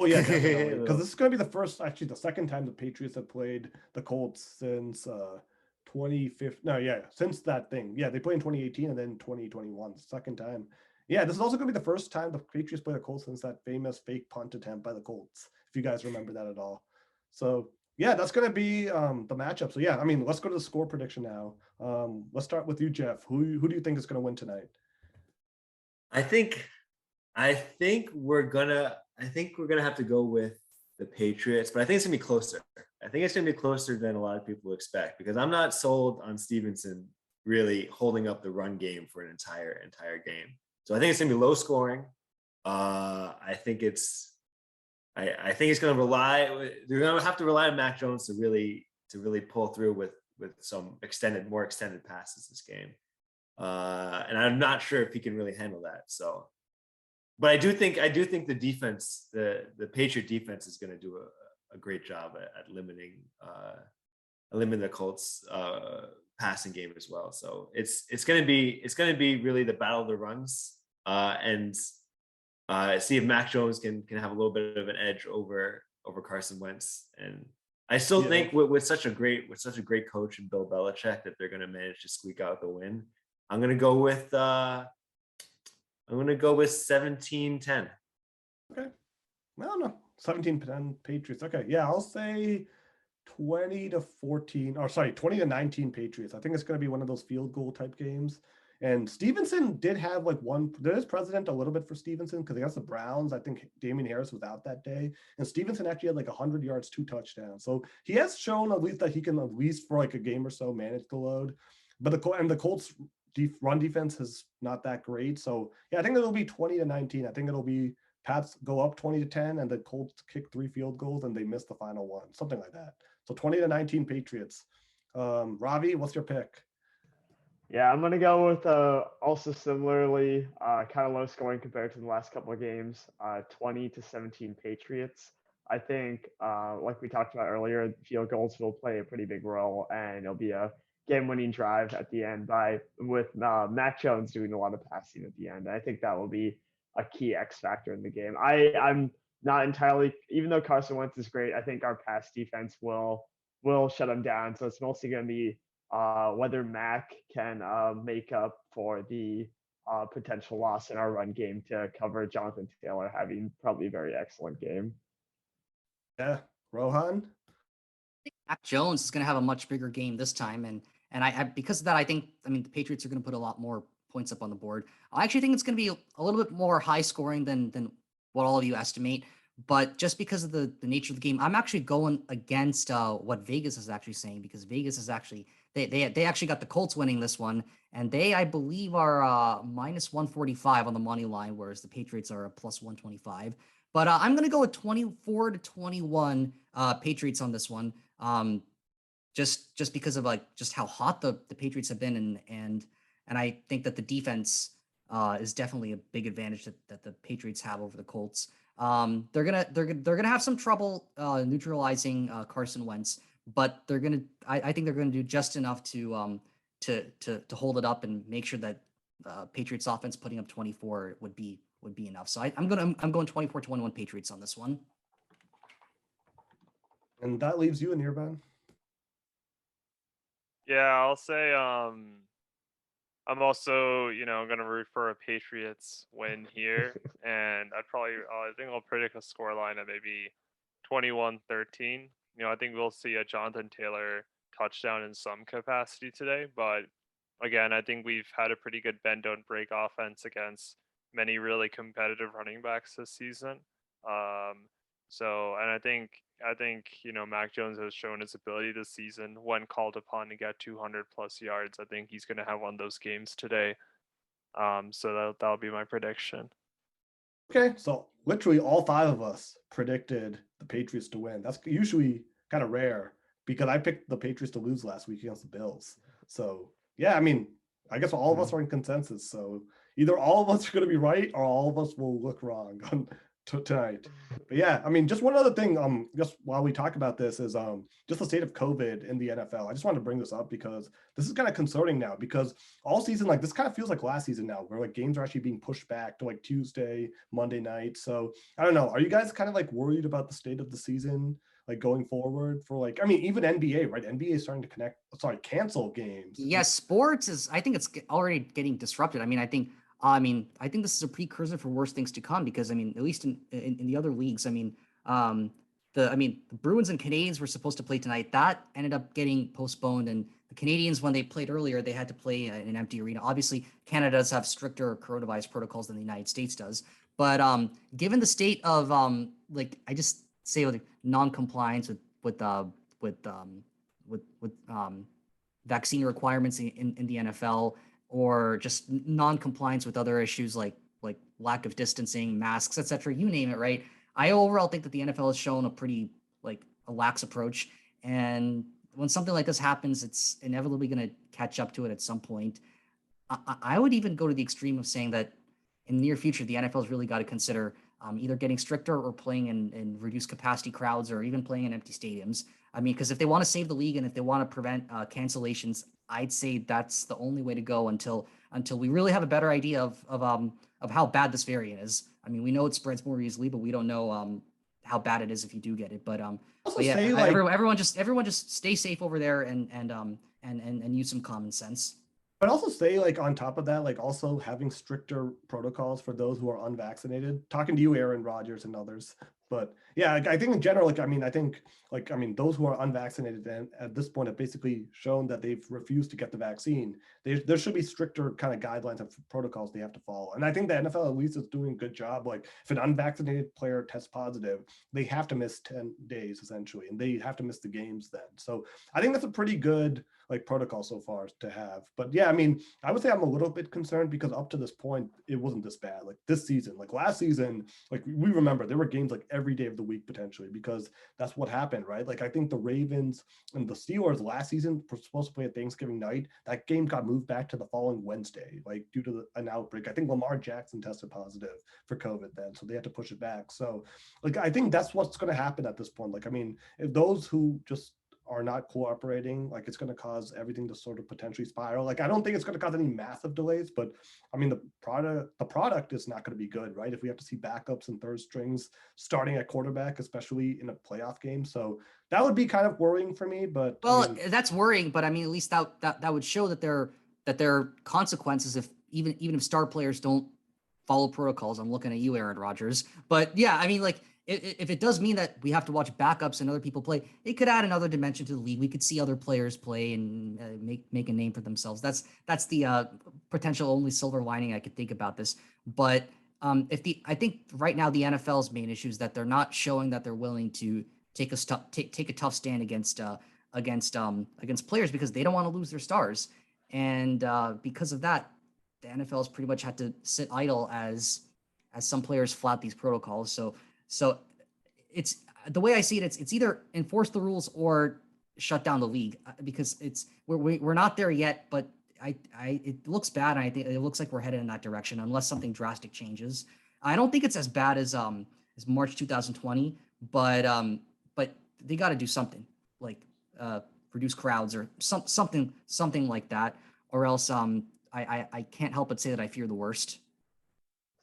Oh yeah, because this is going to be the second time the Patriots have played the Colts since 2015. No, yeah, since that thing. Yeah, they played in 2018 and then 2021. Second time. Yeah, this is also going to be the first time the Patriots play the Colts since that famous fake punt attempt by the Colts, if you guys remember that at all. So yeah, that's going to be the matchup. So yeah, I mean, let's go to the score prediction now. Let's start with you, Jeff. Who do you think is going to win tonight? I think we're gonna have to go with the Patriots, but I think it's gonna be closer. I think it's gonna be closer than a lot of people expect because I'm not sold on Stevenson really holding up the run game for an entire game. So I think it's gonna be low scoring. I think it's gonna rely. They're gonna have to rely on Mac Jones to really pull through with some more extended passes this game. And I'm not sure if he can really handle that. So, but I do think the defense, the Patriot defense, is going to do a great job at limiting the Colts passing game as well. So it's going to be really the battle of the runs and see if Mac Jones can have a little bit of an edge over Carson Wentz. And I still think with such a great coach in Bill Belichick that they're going to manage to squeak out the win. I'm going to go with 17-10. Okay. I don't know. 17-10 Patriots. Okay. Yeah, I'll say 20-19 Patriots. I think it's going to be one of those field goal type games. And Stevenson did have there is precedent a little bit for Stevenson because against the Browns, I think Damian Harris was out that day. And Stevenson actually had 100 yards, 2 touchdowns. So he has shown at least that he can at least for a game or so manage the load. But the Colts run defense is not that great. So yeah, I think it'll be 20-19. I think it'll be Pats go up 20-10 and the Colts kick 3 field goals and they miss the final one, something like that. So 20-19 Patriots. Ravi, what's your pick? Yeah, I'm gonna go with also similarly kind of low scoring compared to the last couple of games. 20-17 Patriots. I think like we talked about earlier, field goals will play a pretty big role, and it'll be a game-winning drive at the end with Mac Jones doing a lot of passing at the end. I think that will be a key X factor in the game. I'm not entirely, even though Carson Wentz is great, I think our pass defense will shut him down. So it's mostly going to be whether Mac can make up for the potential loss in our run game to cover Jonathan Taylor having probably a very excellent game. Yeah, Rohan? Mac Jones is going to have a much bigger game this time, and And because of that, I think, the Patriots are going to put a lot more points up on the board. I actually think it's going to be a little bit more high scoring than what all of you estimate. But just because of the nature of the game, I'm actually going against what Vegas is actually saying, because Vegas is actually they actually got the Colts winning this one, and they, I believe, are minus 145 on the money line, whereas the Patriots are a plus 125. But I'm going to go with 24-21 Patriots on this one. Just because of just how hot the Patriots have been, and I think that the defense is definitely a big advantage that the Patriots have over the Colts. They're gonna have some trouble neutralizing Carson Wentz, but I think they're gonna do just enough to hold it up and make sure that Patriots offense putting up 24 would be enough. So I'm going 24-21 Patriots on this one. And that leaves you in Urban. Yeah, I'll say I'm also, going to root for a Patriots win here, and I think I'll predict a scoreline of maybe 21-13. I think we'll see a Jonathan Taylor touchdown in some capacity today, but again, I think we've had a pretty good bend don't break offense against many really competitive running backs this season. And I think Mac Jones has shown his ability this season when called upon to get 200 plus yards. I think he's going to have one of those games today. So that'll be my prediction. Okay, so literally all five of us predicted the Patriots to win. That's usually kind of rare because I picked the Patriots to lose last week against the Bills. So yeah, I guess all of us are in consensus. So either all of us are going to be right or all of us will look wrong tonight. But yeah, just one other thing, just while we talk about this is just the state of COVID in the NFL. I just wanted to bring this up because this is kind of concerning now, because all season, this kind of feels like last season now, where games are actually being pushed back to Tuesday, Monday night. So I don't know. Are you guys kind of worried about the state of the season, going forward for even NBA, right? NBA is starting to cancel games. Yes, sports I think it's already getting disrupted. I think this is a precursor for worse things to come, because at least in the other leagues, the Bruins and Canadiens were supposed to play tonight. That ended up getting postponed, and the Canadiens, when they played earlier, they had to play in an empty arena. Obviously, Canada does have stricter coronavirus protocols than the United States does, but given the state of I just say non-compliance with vaccine requirements in the NFL, or just non-compliance with other issues like lack of distancing, masks, etc. You name it, right? I overall think that the NFL has shown a pretty a lax approach, and when something like this happens, it's inevitably going to catch up to it at some point. I would even go to the extreme of saying that in the near future, the NFL's really got to consider either getting stricter or playing in reduced capacity crowds, or even playing in empty stadiums. Because if they want to save the league and if they want to prevent cancellations, I'd say that's the only way to go until we really have a better idea of how bad this variant is. We know it spreads more easily, but we don't know how bad it is if you do get it. But yeah, everyone just stay safe over there and use some common sense. But also say on top of that, also having stricter protocols for those who are unvaccinated. Talking to you, Aaron Rodgers, and others. But yeah, I think in general, I think those who are unvaccinated and at this point have basically shown that they've refused to get the vaccine. There should be stricter kind of guidelines and protocols they have to follow. And I think the NFL at least is doing a good job. If an unvaccinated player tests positive, they have to miss 10 days essentially, and they have to miss the games then. So I think that's a pretty good protocol so far to have. But yeah, I would say I'm a little bit concerned because up to this point, it wasn't this bad. This season, last season, we remember there were games every day of the week potentially, because that's what happened, right? I think the Ravens and the Steelers last season were supposed to play at Thanksgiving night. That game got moved back to the following Wednesday, due to an outbreak. I think Lamar Jackson tested positive for COVID then, so they had to push it back. So I think that's what's going to happen at this point. If those who just are not cooperating, it's going to cause everything to sort of potentially spiral. I don't think it's going to cause any massive delays, but the product is not going to be good, right? If we have to see backups and third strings starting at quarterback, especially in a playoff game. So that would be kind of worrying for me. But that's worrying, but at least that would show that there are consequences if even if star players don't follow protocols. I'm looking at you, Aaron Rodgers. But yeah, if it does mean that we have to watch backups and other people play, it could add another dimension to the league. We could see other players play and make a name for themselves. That's the potential only silver lining I could think about this. But I think right now the NFL's main issue is that they're not showing that they're willing to take a tough stand against players because they don't want to lose their stars, and because of that, the NFL's pretty much had to sit idle as some players flout these protocols. So it's the way I see it. It's either enforce the rules or shut down the league because we're not there yet. But it looks bad, and I think it looks like we're headed in that direction unless something drastic changes. I don't think it's as bad as March 2020, but they got to do something like reduce crowds or something like that, or else I can't help but say that I fear the worst.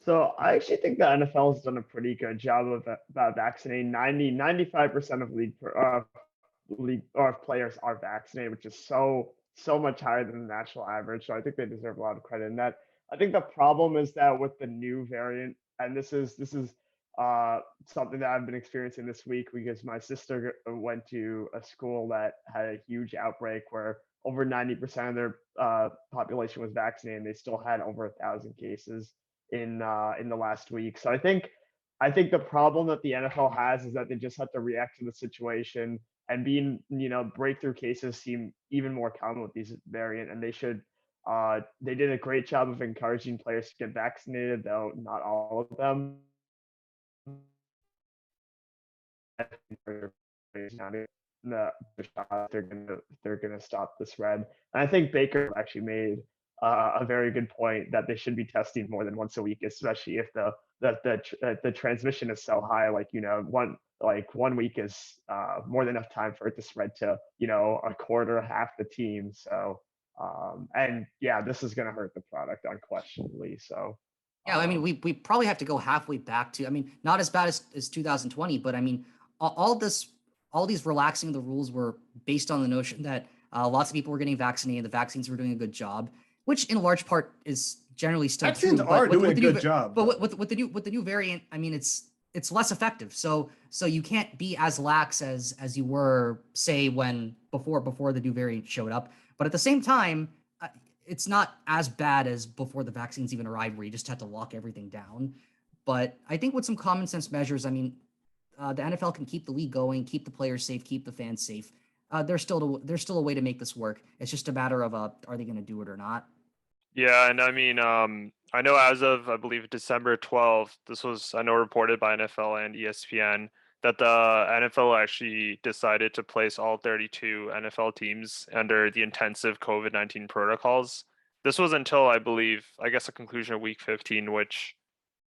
So I actually think the NFL has done a pretty good job about vaccinating. 95% of league or players are vaccinated, which is so much higher than the national average. So I think they deserve a lot of credit in that. I think the problem is that with the new variant, and this is something that I've been experiencing this week because my sister went to a school that had a huge outbreak where over 90% of their population was vaccinated, and they still had over 1,000 cases in the last week. So I think the problem that the NFL has is that they just have to react to the situation, and breakthrough cases seem even more common with these variant, and they did a great job of encouraging players to get vaccinated, though not all of them. They're gonna stop the spread. And I think Baker actually made a very good point that they should be testing more than once a week, especially if the transmission is so high. Like one week is more than enough time for it to spread to a quarter, half the team. So and yeah, this is gonna hurt the product unquestionably. So. Yeah, I mean, we probably have to go halfway back to, I mean, not as bad as 2020, but I mean, all these relaxing of the rules were based on the notion that lots of people were getting vaccinated, the vaccines were doing a good job, which in large part is generally still Vaccines true. are doing a good job. But with the new variant, I mean, it's less effective. So you can't be as lax as you were, say, before the new variant showed up. But at the same time, it's not as bad as before the vaccines even arrived, where you just had to lock everything down. But I think with some common sense measures, I mean, the NFL can keep the league going, keep the players safe, keep the fans safe. There's still a way to make this work. It's just a matter of are they going to do it or not? Yeah, and I mean, I know as of I believe December 12th, this was reported by NFL and ESPN that the NFL actually decided to place all 32 NFL teams under the intensive COVID-19 protocols. This was until I guess the conclusion of week 15, which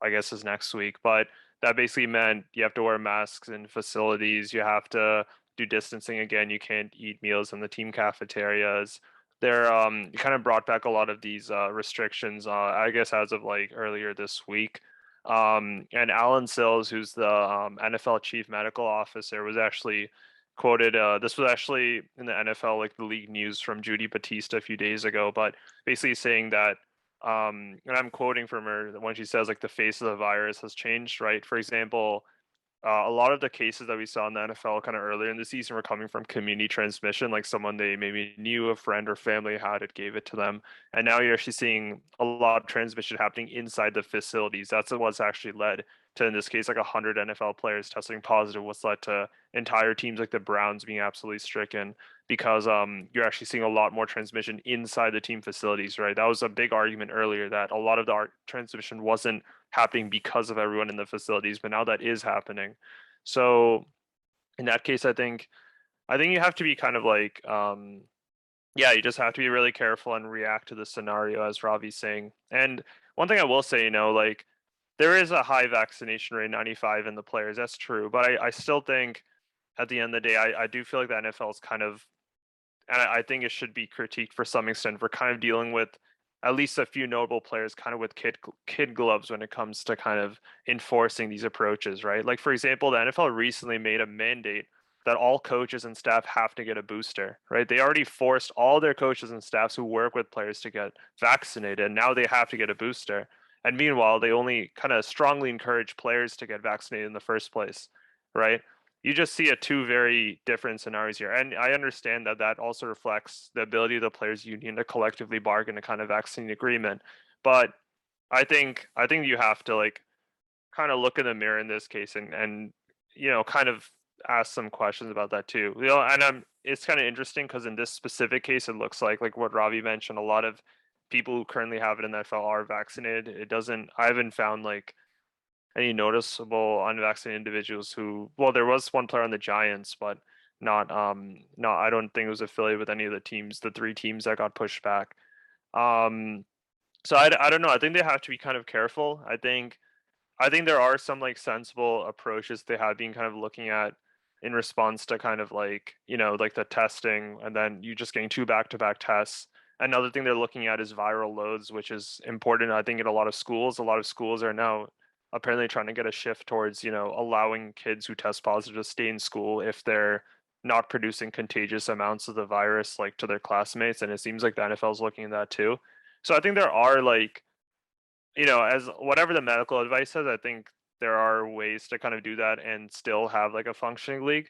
I guess is next week. But that basically meant you have to wear masks in facilities. You have to do distancing again. You can't eat meals in the team cafeterias. They're kind of brought back a lot of these restrictions, I guess, as of like earlier this week. And Alan Sills, who's the NFL chief medical officer, was actually quoted. This was actually in the NFL, like the league news from Judy Batista a few days ago, but basically saying that, and I'm quoting from her when she says like the face of the virus has changed, right? For example, a lot of the cases that we saw in the NFL kind of earlier in the season were coming from community transmission, like someone they maybe knew, a friend or family had it, gave it to them. And now you're actually seeing a lot of transmission happening inside the facilities. That's what's actually led to, in this case, like 100 NFL players testing positive, what's led to entire teams like the Browns being absolutely stricken because you're actually seeing a lot more transmission inside the team facilities, right? That was a big argument earlier that a lot of the transmission wasn't happening because of everyone in the facilities, but now that is happening. So in that case, I think you have to be kind of like, yeah, you just have to be really careful and react to the scenario, as Ravi's saying. And one thing I will say, like there is a high vaccination rate, 95 in the players. That's true. But I still think at the end of the day, I do feel like the NFL is kind of, and I think it should be critiqued for some extent for kind of dealing with at least a few notable players kind of with kid gloves when it comes to kind of enforcing these approaches, right? Like, for example, the NFL recently made a mandate that all coaches and staff have to get a booster, right? They already forced all their coaches and staffs who work with players to get vaccinated, and now they have to get a booster. And meanwhile, they only kind of strongly encourage players to get vaccinated in the first place, right? You just see two very different scenarios here. And I understand that that also reflects the ability of the players union to collectively bargain a kind of vaccine agreement. But I think you have to like kind of look in the mirror in this case and kind of ask some questions about that too. And it's kind of interesting because in this specific case, it looks like what Ravi mentioned, a lot of people who currently have it in the NFL are vaccinated. I haven't found like any noticeable unvaccinated individuals who, well, there was one player on the Giants, but I don't think it was affiliated with any of the three teams that got pushed back. So I don't know. I think they have to be kind of careful. I think there are some like sensible approaches they have been kind of looking at in response to kind of like, like the testing and then you just getting two back-to-back tests. Another thing they're looking at is viral loads, which is important. I think in a lot of schools are now apparently trying to get a shift towards, allowing kids who test positive to stay in school if they're not producing contagious amounts of the virus like to their classmates. And it seems like the NFL is looking at that too. So I think there are like, as whatever the medical advice says, I think there are ways to kind of do that and still have like a functioning league.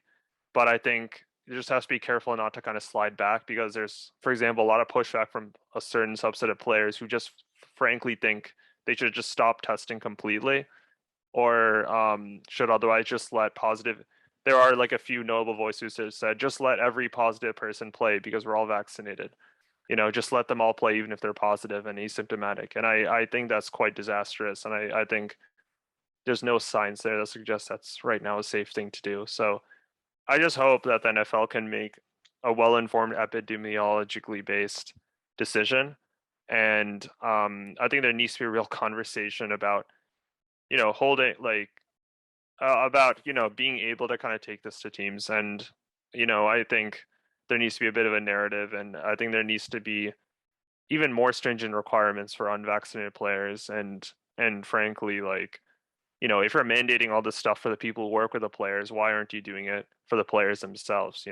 But I think you just have to be careful not to kind of slide back because there's, for example, a lot of pushback from a certain subset of players who just frankly think they should just stop testing completely or should otherwise just let positive. There are like a few notable voices that said just let every positive person play because we're all vaccinated. Just let them all play even if they're positive and asymptomatic. And I think that's quite disastrous. And I think there's no science there that suggests that's right now a safe thing to do. So I just hope that the NFL can make a well-informed epidemiologically based decision. And I think there needs to be a real conversation about, holding like about, being able to kind of take this to teams. And, I think there needs to be a bit of a narrative. And I think there needs to be even more stringent requirements for unvaccinated players. And frankly, like, if you're mandating all this stuff for the people who work with the players, why aren't you doing it for the players themselves?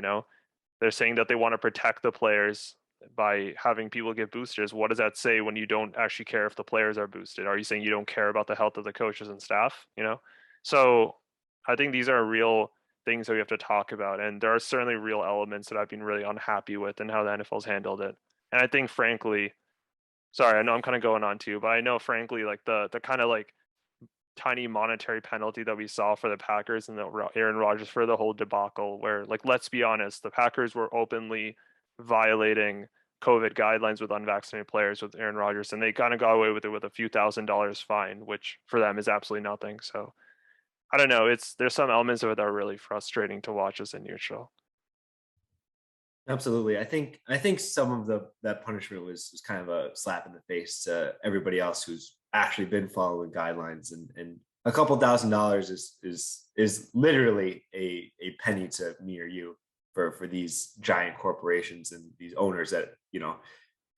They're saying that they want to protect the players by having people get boosters. What does that say when you don't actually care if the players are boosted? Are you saying you don't care about the health of the coaches and staff? So I think these are real things that we have to talk about. And there are certainly real elements that I've been really unhappy with and how the NFL's handled it. And I think frankly, sorry, I know I'm kind of going on too, but I know frankly, like the kind of like tiny monetary penalty that we saw for the Packers and the Aaron Rodgers for the whole debacle where, like, let's be honest, the Packers were openly violating COVID guidelines with unvaccinated players with Aaron Rodgers, and they kind of got away with it with a few $1,000s fine, which for them is absolutely nothing. So I don't know. There's some elements of it that are really frustrating to watch as a neutral. Absolutely. I think some of that punishment was kind of a slap in the face to everybody else who's actually been following guidelines, and a couple $1,000s is literally a penny to me or you for these giant corporations and these owners that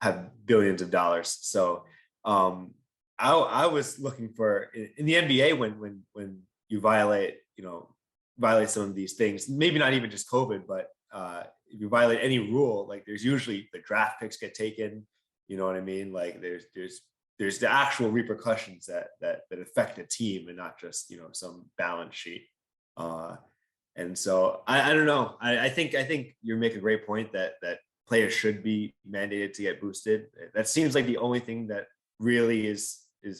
have billions of dollars. So I was looking for in the NBA when you violate some of these things, maybe not even just COVID, but if you violate any rule, like there's usually the draft picks get taken, you know what I mean? Like there's the actual repercussions that affect a team and not just, some balance sheet. And so I don't know. I think you make a great point that players should be mandated to get boosted. That seems like the only thing that really is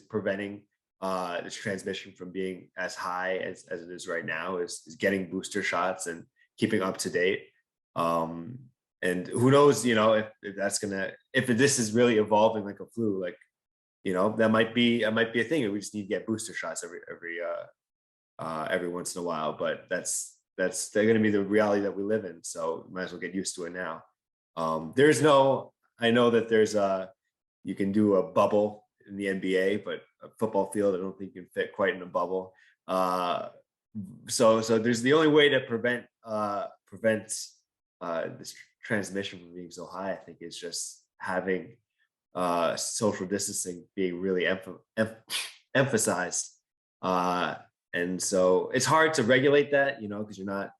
preventing this transmission from being as high as it is right now is getting booster shots and keeping up to date. And who knows, if this is really evolving like a flu, like, that might be a thing. We just need to get booster shots every once in a while, but that's going to be the reality that we live in. So might as well get used to it now. I know that you can do a bubble in the NBA, but a football field, I don't think you can fit quite in a bubble. So there's the only way to prevent this transmission from being so high, I think, is just having social distancing being really emphasized. And so it's hard to regulate that, because you're not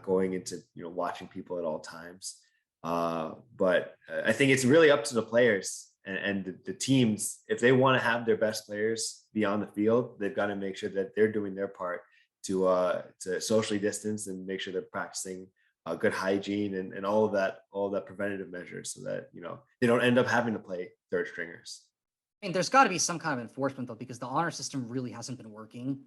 going into, watching people at all times. But I think it's really up to the players And the teams, if they want to have their best players be on the field, they've got to make sure that they're doing their part to socially distance and make sure they're practicing good hygiene and all of that preventative measures, so that they don't end up having to play third stringers. I mean, there's got to be some kind of enforcement though, because the honor system really hasn't been working.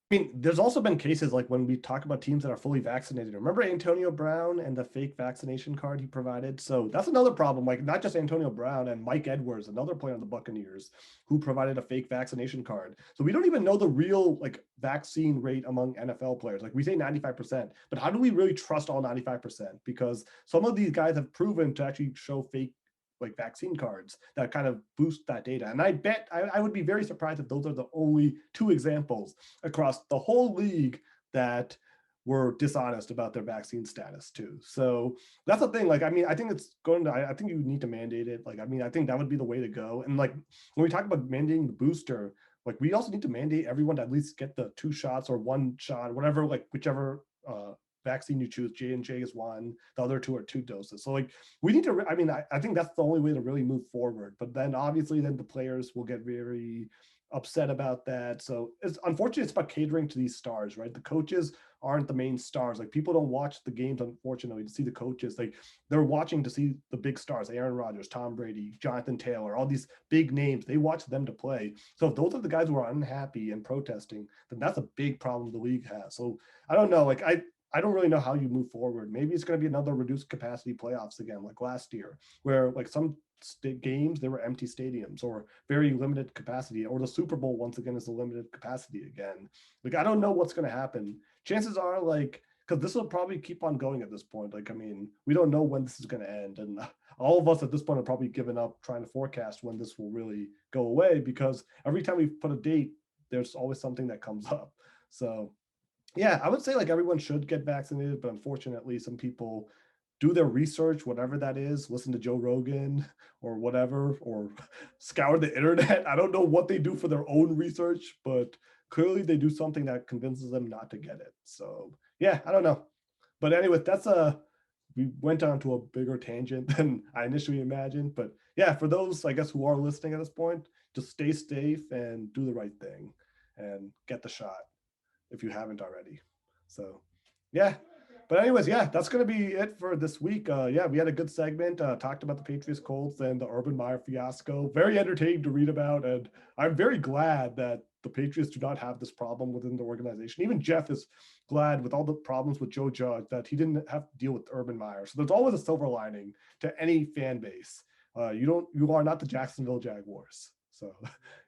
I mean, there's also been cases like when we talk about teams that are fully vaccinated. Remember Antonio Brown and the fake vaccination card he provided? So that's another problem. Like not just Antonio Brown and Mike Edwards, another player on the Buccaneers, who provided a fake vaccination card. So we don't even know the real like vaccine rate among NFL players. Like we say 95%, but how do we really trust all 95%? Because some of these guys have proven to actually show fake like vaccine cards that kind of boost that data. And I bet I would be very surprised if those are the only two examples across the whole league that were dishonest about their vaccine status too. So that's the thing. Like, I mean, I think it's going to, I think you need to mandate it. Like, I mean, I think that would be the way to go. And like, when we talk about mandating the booster, like we also need to mandate everyone to at least get the 2 shots or 1 shot, whatever, like whichever, vaccine you choose. J&J is 1, the other 2 are 2 doses. So like we need to, I mean, I think that's the only way to really move forward. But then obviously then the players will get very upset about that. So it's unfortunate, it's about catering to these stars, right? The coaches aren't the main stars. Like people don't watch the games, unfortunately, to see the coaches. Like they're watching to see the big stars, Aaron Rodgers, Tom Brady, Jonathan Taylor, all these big names. They watch them to play. So if those are the guys who are unhappy and protesting, then that's a big problem the league has. So I don't know, like I don't really know how you move forward. Maybe it's going to be another reduced capacity playoffs again, like last year, where like some games, there were empty stadiums or very limited capacity, or the Super Bowl once again is a limited capacity again. Like, I don't know what's going to happen. Chances are like, because this will probably keep on going at this point. Like, I mean, we don't know when this is going to end. And all of us at this point have probably given up trying to forecast when this will really go away, because every time we put a date, there's always something that comes up. So yeah, I would say like everyone should get vaccinated, but unfortunately some people do their research, whatever that is, listen to Joe Rogan or whatever, or scour the internet. I don't know what they do for their own research, but clearly they do something that convinces them not to get it. So yeah, I don't know. But anyway, we went on to a bigger tangent than I initially imagined. But yeah, for those, I guess, who are listening at this point, just stay safe and do the right thing and get the shot if you haven't already. So yeah, but anyways, yeah, that's going to be it for this week. Yeah, we had a good segment, talked about the Patriots-Colts and the Urban Meyer fiasco. Very entertaining to read about, and I'm very glad that the Patriots do not have this problem within the organization. Even Jeff is glad, with all the problems with Joe Judge, that he didn't have to deal with Urban Meyer. So there's always a silver lining to any fan base. You are not the Jacksonville Jaguars. So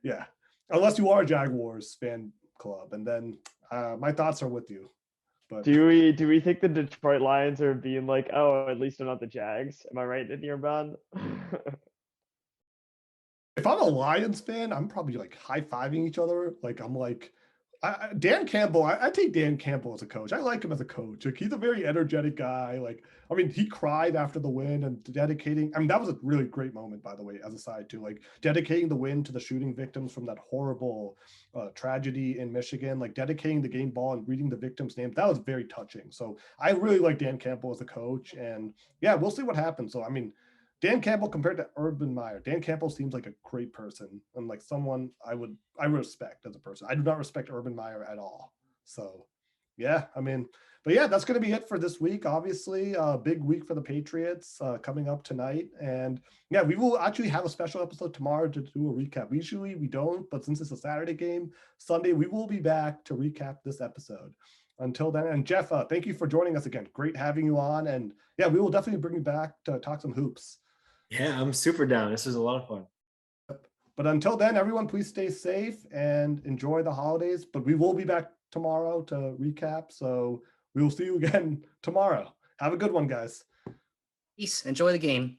yeah, unless you are a Jaguars fan club, and then my thoughts are with you. But do we think the Detroit Lions are being like, oh, at least they're not the Jags? Am I right, Anirban? if I'm a Lions fan, I'm probably like high-fiving each other. Like I'm like, Dan Campbell, I take Dan Campbell as a coach. I like him as a coach. Like he's a very energetic guy. Like, I mean, he cried after the win and dedicating. I mean, that was a really great moment, by the way, as a side too. Like dedicating the win to the shooting victims from that horrible tragedy in Michigan. Like dedicating the game ball and reading the victims' names. That was very touching. So I really like Dan Campbell as a coach. And yeah, we'll see what happens. So I mean, Dan Campbell compared to Urban Meyer. Dan Campbell seems like a great person and like someone I respect as a person. I do not respect Urban Meyer at all. So yeah, I mean, but yeah, that's going to be it for this week. Obviously, a big week for the Patriots coming up tonight. And yeah, we will actually have a special episode tomorrow to do a recap. Usually we don't, but since it's a Saturday game, Sunday, we will be back to recap this episode. Until then, and Jeff, thank you for joining us again. Great having you on. And yeah, we will definitely bring you back to talk some hoops. Yeah, I'm super down. This was a lot of fun. But until then, everyone, please stay safe and enjoy the holidays. But we will be back tomorrow to recap. So we will see you again tomorrow. Have a good one, guys. Peace. Enjoy the game.